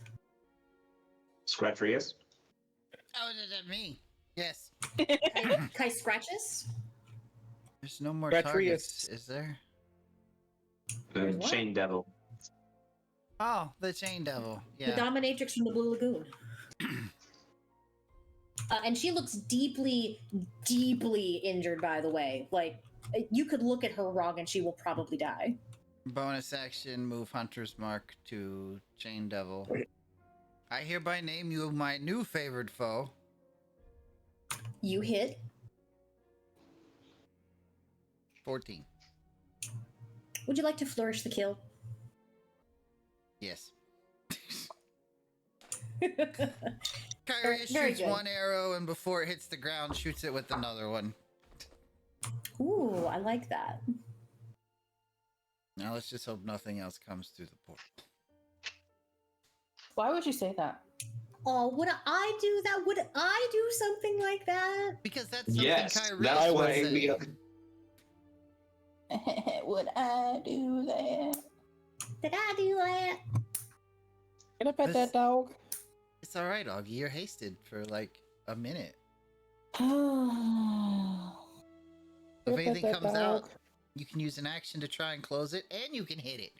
C: Scratchrius.
D: Oh, is me? Yes.
A: Kai scratches.
D: There's no more
B: Scratchrius.
D: targets, is there?
A: There's what?
C: Chain Devil.
D: Oh, the Chain Devil.
A: The
D: Yeah.
A: dominatrix from the Blue Lagoon. And she looks deeply, deeply injured, by the way. Like, you could look at her wrong and she will probably die.
D: Bonus action, move Hunter's Mark to Chain Devil. I hereby name you my new favored foe.
A: You hit.
D: 14.
A: Would you like to flourish the kill?
D: Yes. Kyrie
A: Very
D: shoots
A: good.
D: one arrow and before it hits the ground, shoots it with another one.
A: Ooh, I like that.
D: Now let's just hope nothing else comes through the portal.
E: Why would you say that?
A: Oh, would I do that? Would I do something like that?
D: Because that's something
C: Yes,
D: Kyrie
C: that's
D: would
C: why
D: say.
C: we.
E: Would I do that?
A: Did I do that?
E: Get up at
D: This-
E: that dog.
D: It's alright, Augie. You're hasted for like a minute. If
E: Get
D: anything
E: that
D: comes out,
E: dog.
D: you can use an action to try and close it, and you can hit it.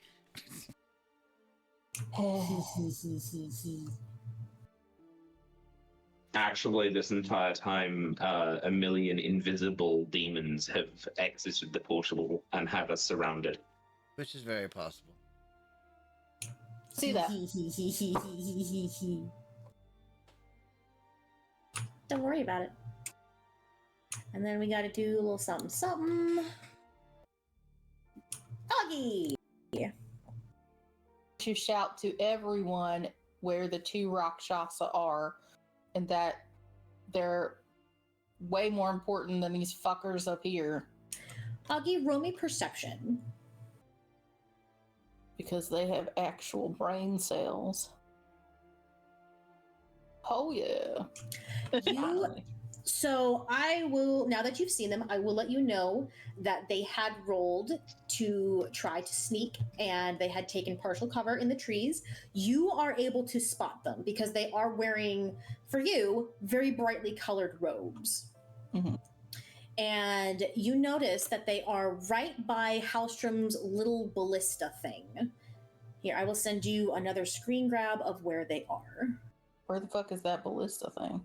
C: Actually, this entire time, a million invisible demons have exited the portal and have us surrounded.
D: Which is very possible.
E: See that?
A: Don't worry about it. And then we gotta do a little something something. Augie!
E: To shout to everyone where the two Rakshasa are, and that they're way more important than these fuckers up here
A: Augie, roll me perception.
E: because they have actual brain cells. Oh yeah.
A: You So I will, now that you've seen them, I will let you know that they had rolled to try to sneak and they had taken partial cover in the trees. You are able to spot them because they are wearing, for you, very brightly colored robes.
E: Mhm.
A: And you notice that they are right by Halstrom's little ballista thing. Here, I will send you another screen grab of where they are.
E: Where the fuck is that ballista thing?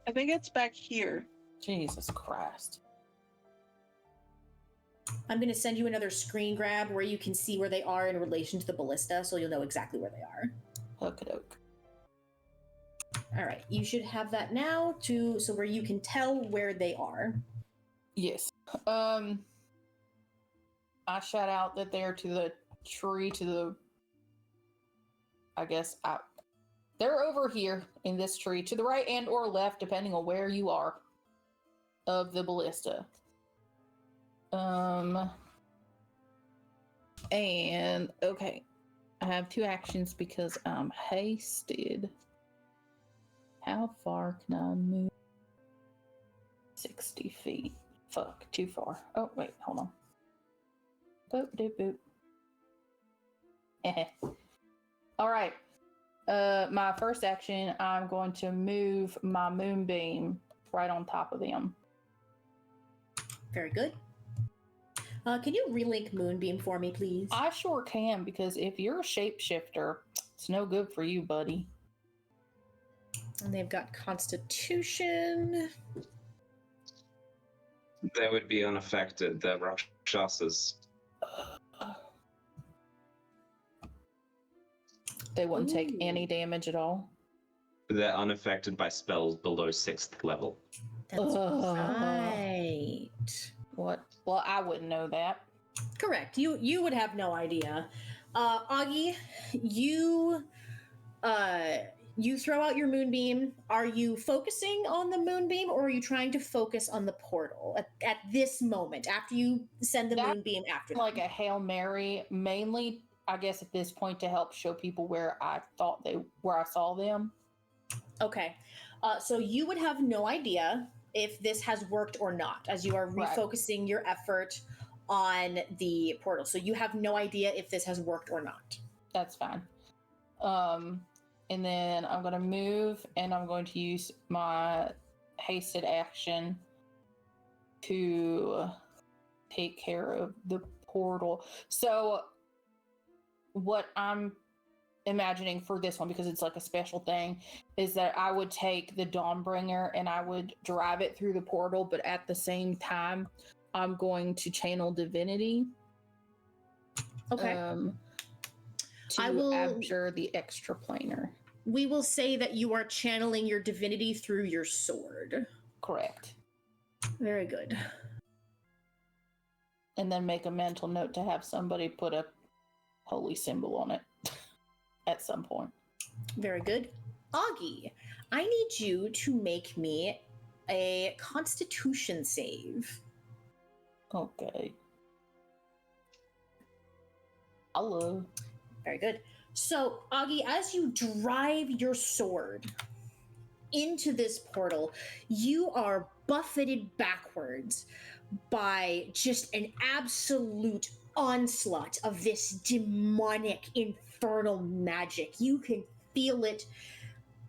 F: I think it's back here.
E: Jesus Christ.
A: I'm going to send you another screen grab where you can see where they are in relation to the ballista, so you'll know exactly where they are.
E: Okie-doke.
A: All right, you should have that now so where you can tell where they are.
E: Yes. I shout out that they're to the tree to the. I guess they're over here in this tree to the right and or left, depending on where you are of the ballista. And okay, I have two actions because I'm hasted. How far can I move? 60 feet. Fuck, too far. Oh, wait, hold on. Boop, doop, boop. All right. My first action, I'm going to move my moonbeam right on top of them.
A: Very good. Can you relink Moonbeam for me, please?
E: I sure can, because if you're a shapeshifter, it's no good for you, buddy.
A: And they've got Constitution.
C: They would be unaffected. They're Rakshasas.
E: They wouldn't take
A: Ooh.
E: any damage at all.
C: They're unaffected by spells below 6th level.
A: That's
E: Ugh.
A: right.
E: What? Well, I wouldn't know that.
A: Correct. You would have no idea. Augie, you you throw out your moonbeam. Are you focusing on the moonbeam, or are you trying to focus on the portal at this moment after you send the
E: That-
A: moonbeam after them?
E: Like a Hail Mary, mainly, I guess, at this point to help show people where I saw them.
A: Okay. So you would have no idea if this has worked or not, as you are
E: Right.
A: refocusing your effort on the portal. So you have no idea if this has worked or not.
E: That's fine. And then I'm going to move, and I'm going to use my hasted action to take care of the portal. So what I'm imagining for this one, because it's like a special thing, is that I would take the Dawnbringer and I would drive it through the portal, but at the same time, I'm going to channel divinity.
A: Okay.
E: To
A: I will-
E: abjure the extra planar.
A: We will say that you are channeling your divinity through your sword.
E: Correct.
A: Very good.
E: And then make a mental note to have somebody put a holy symbol on it at some point.
A: Very good. Augie, I need you to make me a constitution save.
E: Okay. Hello.
A: Very good. So, Augie, as you drive your sword into this portal, you are buffeted backwards by just an absolute onslaught of this demonic, infernal magic. You can feel it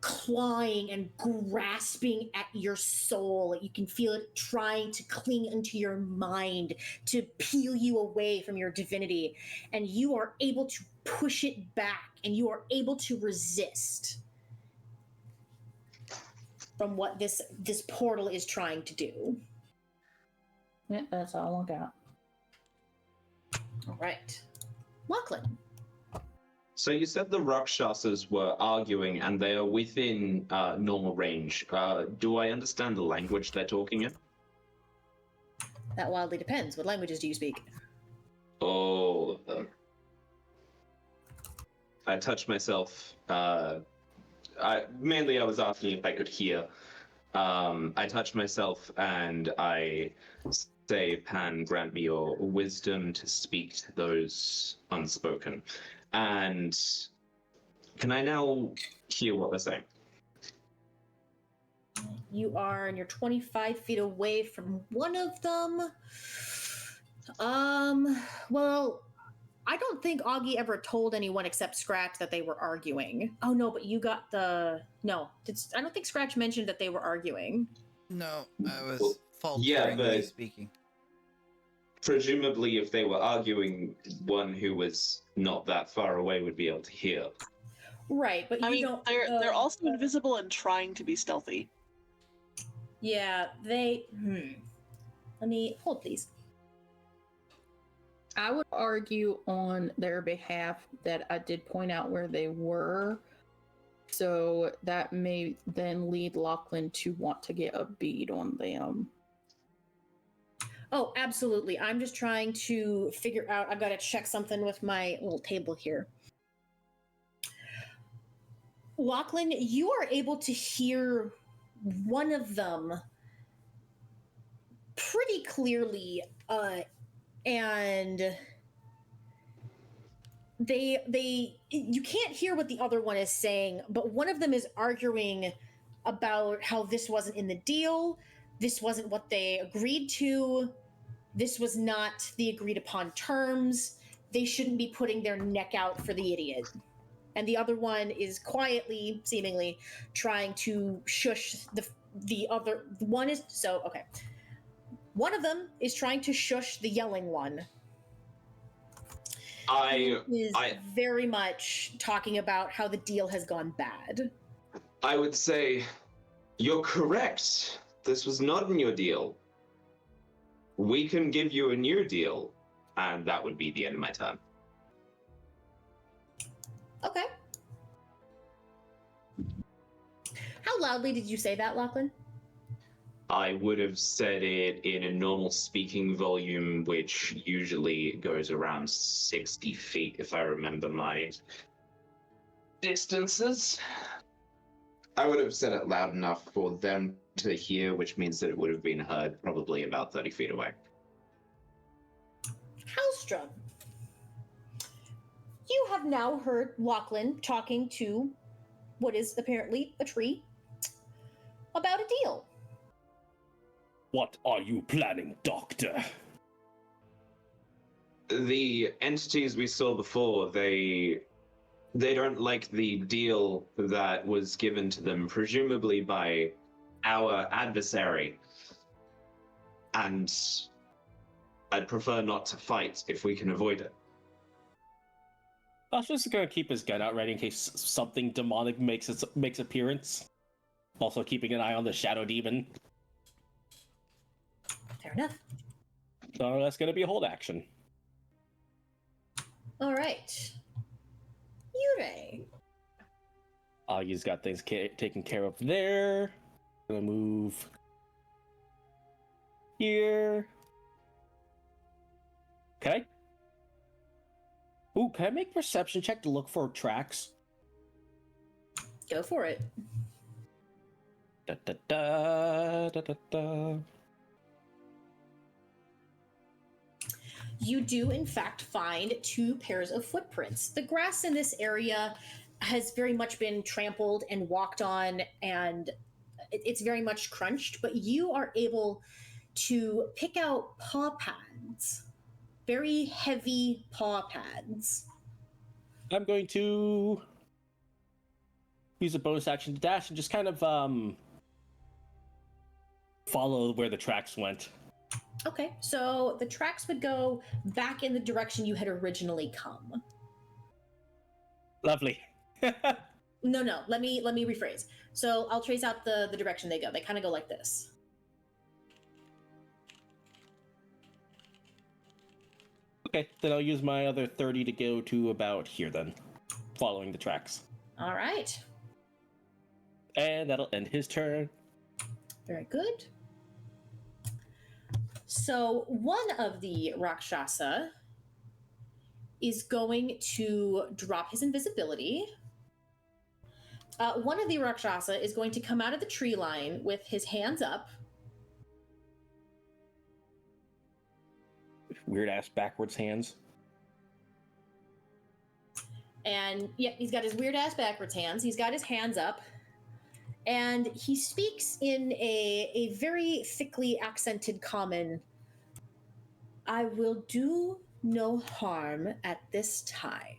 A: clawing and grasping at your soul. You can feel it trying to cling into your mind, to peel you away from your divinity. And you are able to push it back, and you are able to resist from what this portal is trying to do.
E: Yeah, that's all I got.
A: All right. Lachlan.
C: So you said the Rakshasas were arguing and they are within normal range. Do I understand the language they're talking in?
A: That wildly depends. What languages do you speak?
C: All of them. I touched myself. Mainly I was asking if I could hear. I touch myself and I say, Pan, grant me your wisdom to speak to those unspoken. And can I now hear what they're saying?
A: You are, and you're 25 feet away from one of them. Well, I don't think Augie ever told anyone except Scratch that they were arguing. Oh no, but you got the no. I don't think Scratch mentioned that they were arguing.
D: No, I was
C: Well,
D: falteringly
C: but-
D: speaking.
C: Presumably, if they were arguing, one who was not that far away would be able to hear.
A: Right, but
F: I
A: you
F: mean,
A: don't.
F: they're also invisible and trying to be stealthy.
A: Yeah, they. Let me hold, please.
E: I would argue on their behalf that I did point out where they were. So that may then lead Lachlan to want to get a bead on them.
A: Oh, absolutely. I'm just trying to figure out. I've got to check something with my little table here. Lachlan, you are able to hear one of them pretty clearly, and you can't hear what the other one is saying, but one of them is arguing about how this wasn't in the deal, this wasn't what they agreed to, this was not the agreed upon terms, they shouldn't be putting their neck out for the idiot. And the other one is quietly, seemingly, trying to shush the other one. Is so okay. One of them is trying to shush the yelling one. He is very much talking about how the deal has gone bad.
C: I would say, you're correct. This was not in your deal. We can give you a new deal, and that would be the end of my turn.
A: Okay. How loudly did you say that, Lachlan?
C: I would have said it in a normal speaking volume, which usually goes around 60 feet, if I remember my distances. I would have said it loud enough for them to hear, which means that it would have been heard probably about 30 feet away.
A: Halstrom, you have now heard Lachlan talking to what is apparently a tree about a deal.
B: What are you planning, Doctor?
C: The entities we saw before, they don't like the deal that was given to them, presumably by our adversary. And I'd prefer not to fight if we can avoid it.
B: I was just gonna keep his gun out ready in case something demonic makes appearance. Also keeping an eye on the shadow demon.
A: Fair enough.
B: So that's gonna be a hold action.
A: All right. Yurei.
B: Augie's got things taken care of there. Gonna move here. Okay. Ooh, can I make perception check to look for tracks?
A: Go for it.
B: Da, da, da, da, da, da.
A: You do, in fact, find 2 pairs of footprints. The grass in this area has very much been trampled and walked on, and it's very much crunched, but you are able to pick out paw pads. Very heavy paw pads.
B: I'm going to use a bonus action to dash and just kind of follow where the tracks went.
A: Okay, so the tracks would go back in the direction you had originally come.
B: Lovely.
A: No, let me rephrase. So I'll trace out the direction they go. They kind of go like this.
B: Okay, then I'll use my other 30 to go to about here then, following the tracks.
A: All right.
B: And that'll end his turn.
A: Very good. So one of the Rakshasa is going to drop his invisibility. One of the Rakshasa is going to come out of the tree line with his hands up.
B: Weird ass backwards hands.
A: And yeah, he's got his weird ass backwards hands. He's got his hands up. And he speaks in a very thickly accented common. I will do no harm at this time.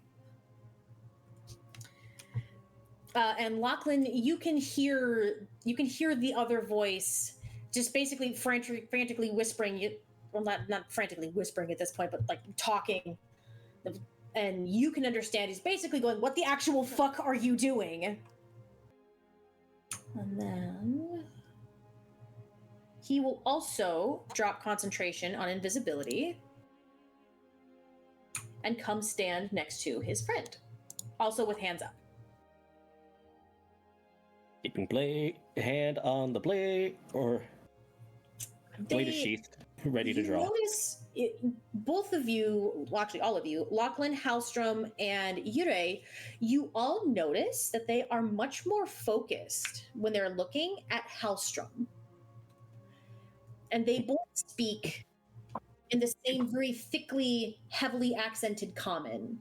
A: And Lachlan, you can hear the other voice just basically frantically whispering. Well, not frantically whispering at this point, but like talking. And you can understand he's basically going, "What the actual fuck are you doing?" And then he will also drop concentration on invisibility and come stand next to his friend, also with hands up.
B: Keeping blade, hand on the blade, or blade is sheathed, ready to draw.
A: Notice both of you, well, actually all of you, Lachlan, Halstrom, and Yurei, you all notice that they are much more focused when they're looking at Halstrom. And they both speak in the same very thickly, heavily accented common.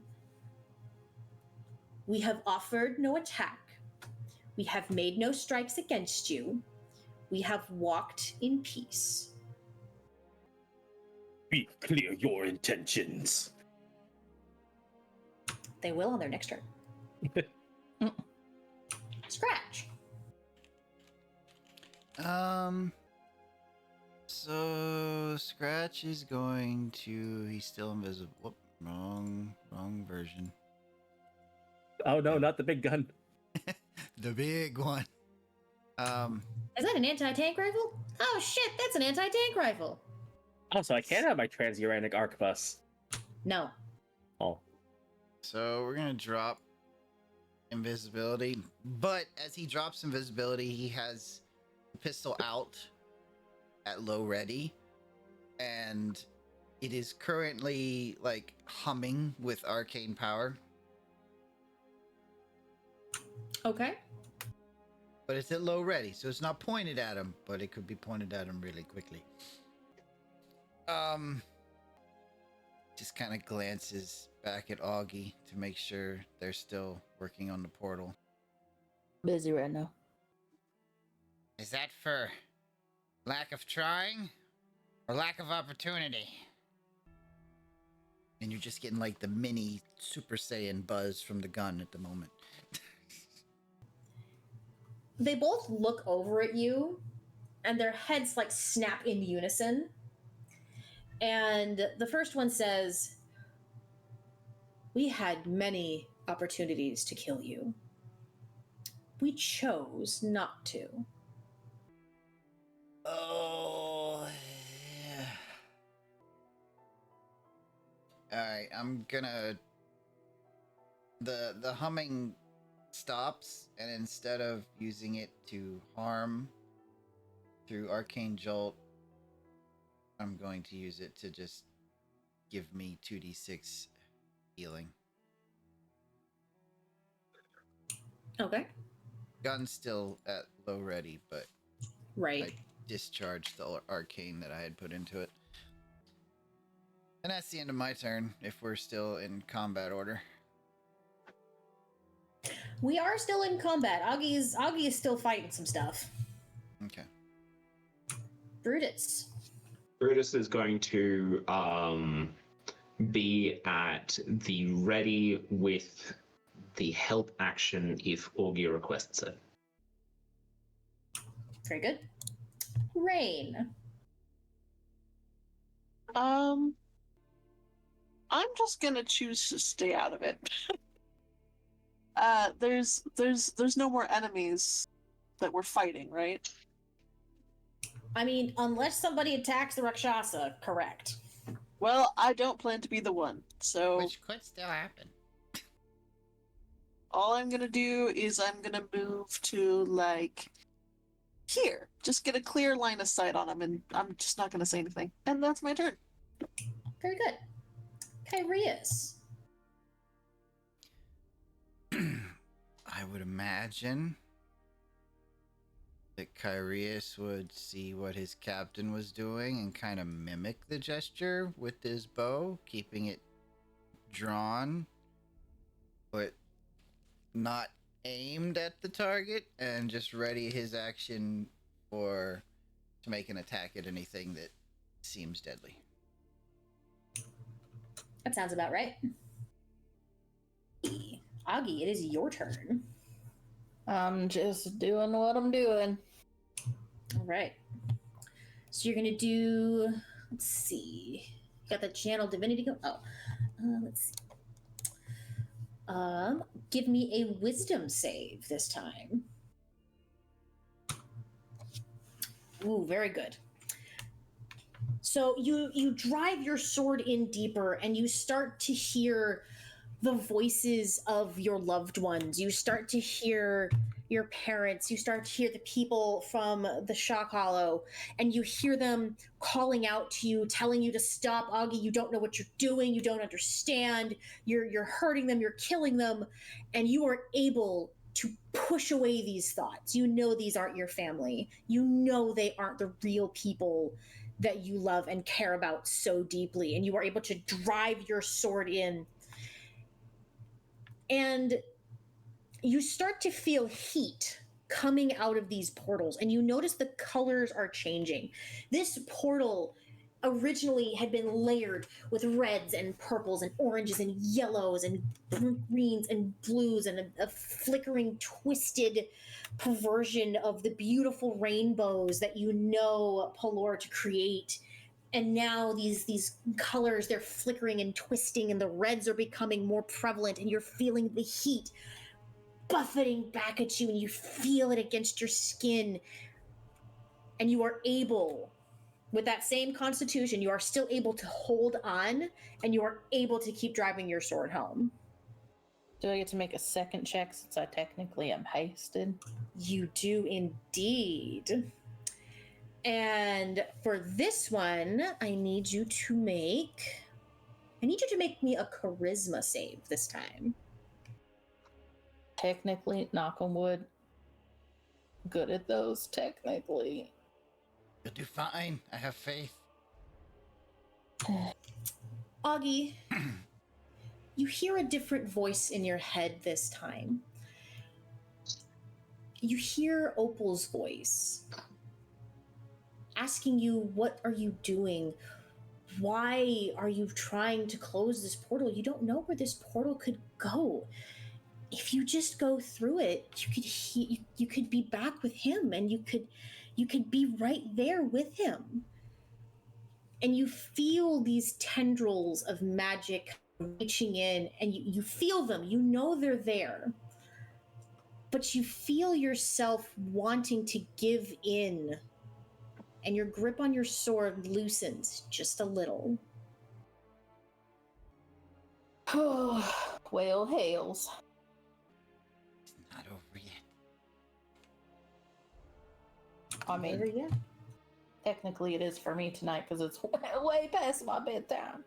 A: We have offered no attack. We have made no strikes against you. We have walked in peace.
B: Be clear your intentions.
A: They will on their next turn. Scratch.
D: So Scratch is going to. He's still invisible. Whoop, wrong version.
B: Oh no, not the big gun.
D: The big one.
A: Is that an anti-tank rifle? Oh shit, that's an anti-tank rifle.
B: Oh, so I can have my transuranic arquebus.
A: No.
B: Oh.
D: So we're gonna drop invisibility, but as he drops invisibility, he has the pistol out at low ready, and it is currently like humming with arcane power.
A: Okay.
D: But it's at low ready, so it's not pointed at him, but it could be pointed at him really quickly. Just kind of glances back at Augie to make sure they're still working on the portal.
E: Busy right now.
G: Is that for lack of trying or lack of opportunity?
D: And you're just getting like the mini Super Saiyan buzz from the gun at the moment.
A: They both look over at you, and their heads like snap in unison. And the first one says, "We had many opportunities to kill you. We chose not to."
D: Oh, yeah. Alright, I'm gonna... The humming stops, and instead of using it to harm through Arcane Jolt, I'm going to use it to just give me 2d6 healing.
A: Okay.
D: Gun's still at low ready, but
A: Right.
D: I discharged the arcane that I had put into it. And that's the end of my turn, if we're still in combat order.
A: We are still in combat. Augie is still fighting some stuff.
D: Okay.
A: Brutus.
C: Brutus is going to be at the ready with the help action if Augie requests it.
A: Very good. Rain.
F: I'm just gonna choose to stay out of it. There's no more enemies that we're fighting, right?
A: I mean, unless somebody attacks the Rakshasa, correct.
F: Well, I don't plan to be the one, so
G: Which could still happen.
F: all I'm gonna do is I'm gonna move to, like, here. Just get a clear line of sight on him, and I'm just not gonna say anything. And that's my turn.
A: Very good. Kyrius.
D: I would imagine that Kyrius would see what his captain was doing and kind of mimic the gesture with his bow, keeping it drawn, but not aimed at the target, and just ready his action to make an attack at anything that seems deadly.
A: That sounds about right. Augie, it is your turn.
E: I'm just doing what I'm doing.
A: All right. So you're gonna do. Let's see. You got the channel divinity go. Oh, let's see. Give me a wisdom save this time. Ooh, very good. So you drive your sword in deeper, and you start to hear the voices of your loved ones. You start to hear your parents. You start to hear the people from the Shock Hollow, and you hear them calling out to you, telling you to stop, Augie. You don't know what you're doing. You don't understand. You're hurting them. You're killing them, and you are able to push away these thoughts. You know these aren't your family. You know they aren't the real people that you love and care about so deeply, and you are able to drive your sword in. And you start to feel heat coming out of these portals, and you notice the colors are changing. This portal originally had been layered with reds and purples and oranges and yellows and greens and blues and a flickering, twisted perversion of the beautiful rainbows that you know Pelor to create. And now these colors, they're flickering and twisting, and the reds are becoming more prevalent, and you're feeling the heat buffeting back at you, and you feel it against your skin. And you are able, with that same constitution, you are still able to hold on, and you are able to keep driving your sword home.
E: Do I get to make a second check since I technically am hasted?
A: You do indeed. And for this one, I need you to make me a charisma save this time.
E: Technically, knock on wood. good at those, technically.
G: You'll do fine. I have faith.
A: Augie, you hear a different voice in your head this time. You hear Opal's voice asking you, what are you doing? Why are you trying to close this portal? You don't know where this portal could go. If you just go through it, you could be back with him, and you could be right there with him. And you feel these tendrils of magic reaching in, and you feel them. You know they're there. But you feel yourself wanting to give in, and your grip on your sword loosens just a little.
E: Well, hails.
G: It's not over yet.
E: I mean,
A: There, yeah.
E: technically it is for me tonight because it's way past my bedtime.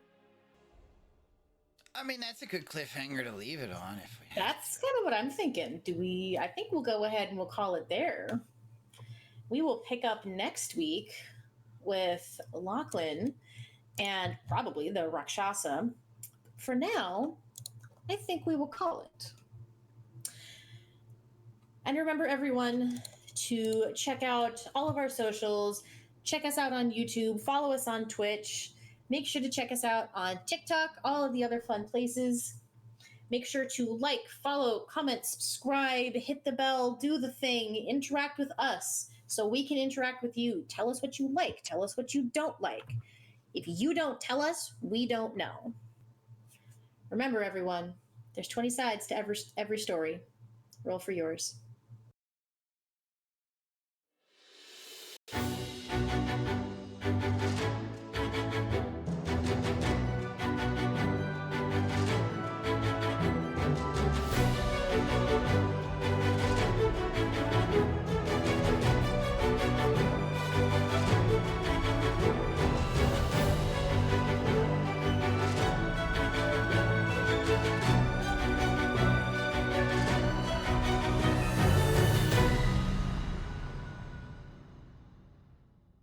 G: I mean, that's a good cliffhanger to leave it on if we have
A: That's kind of what I'm thinking. I think we'll go ahead and we'll call it there. We will pick up next week with Lachlan and probably the Rakshasa. For now, I think we will call it. And remember, everyone, to check out all of our socials. Check us out on YouTube. Follow us on Twitch. Make sure to check us out on TikTok, all of the other fun places. Make sure to like, follow, comment, subscribe, hit the bell, do the thing, interact with us so we can interact with you. Tell us what you like. Tell us what you don't like. If you don't tell us, we don't know. Remember, everyone, there's 20 sides to every story. Roll for yours.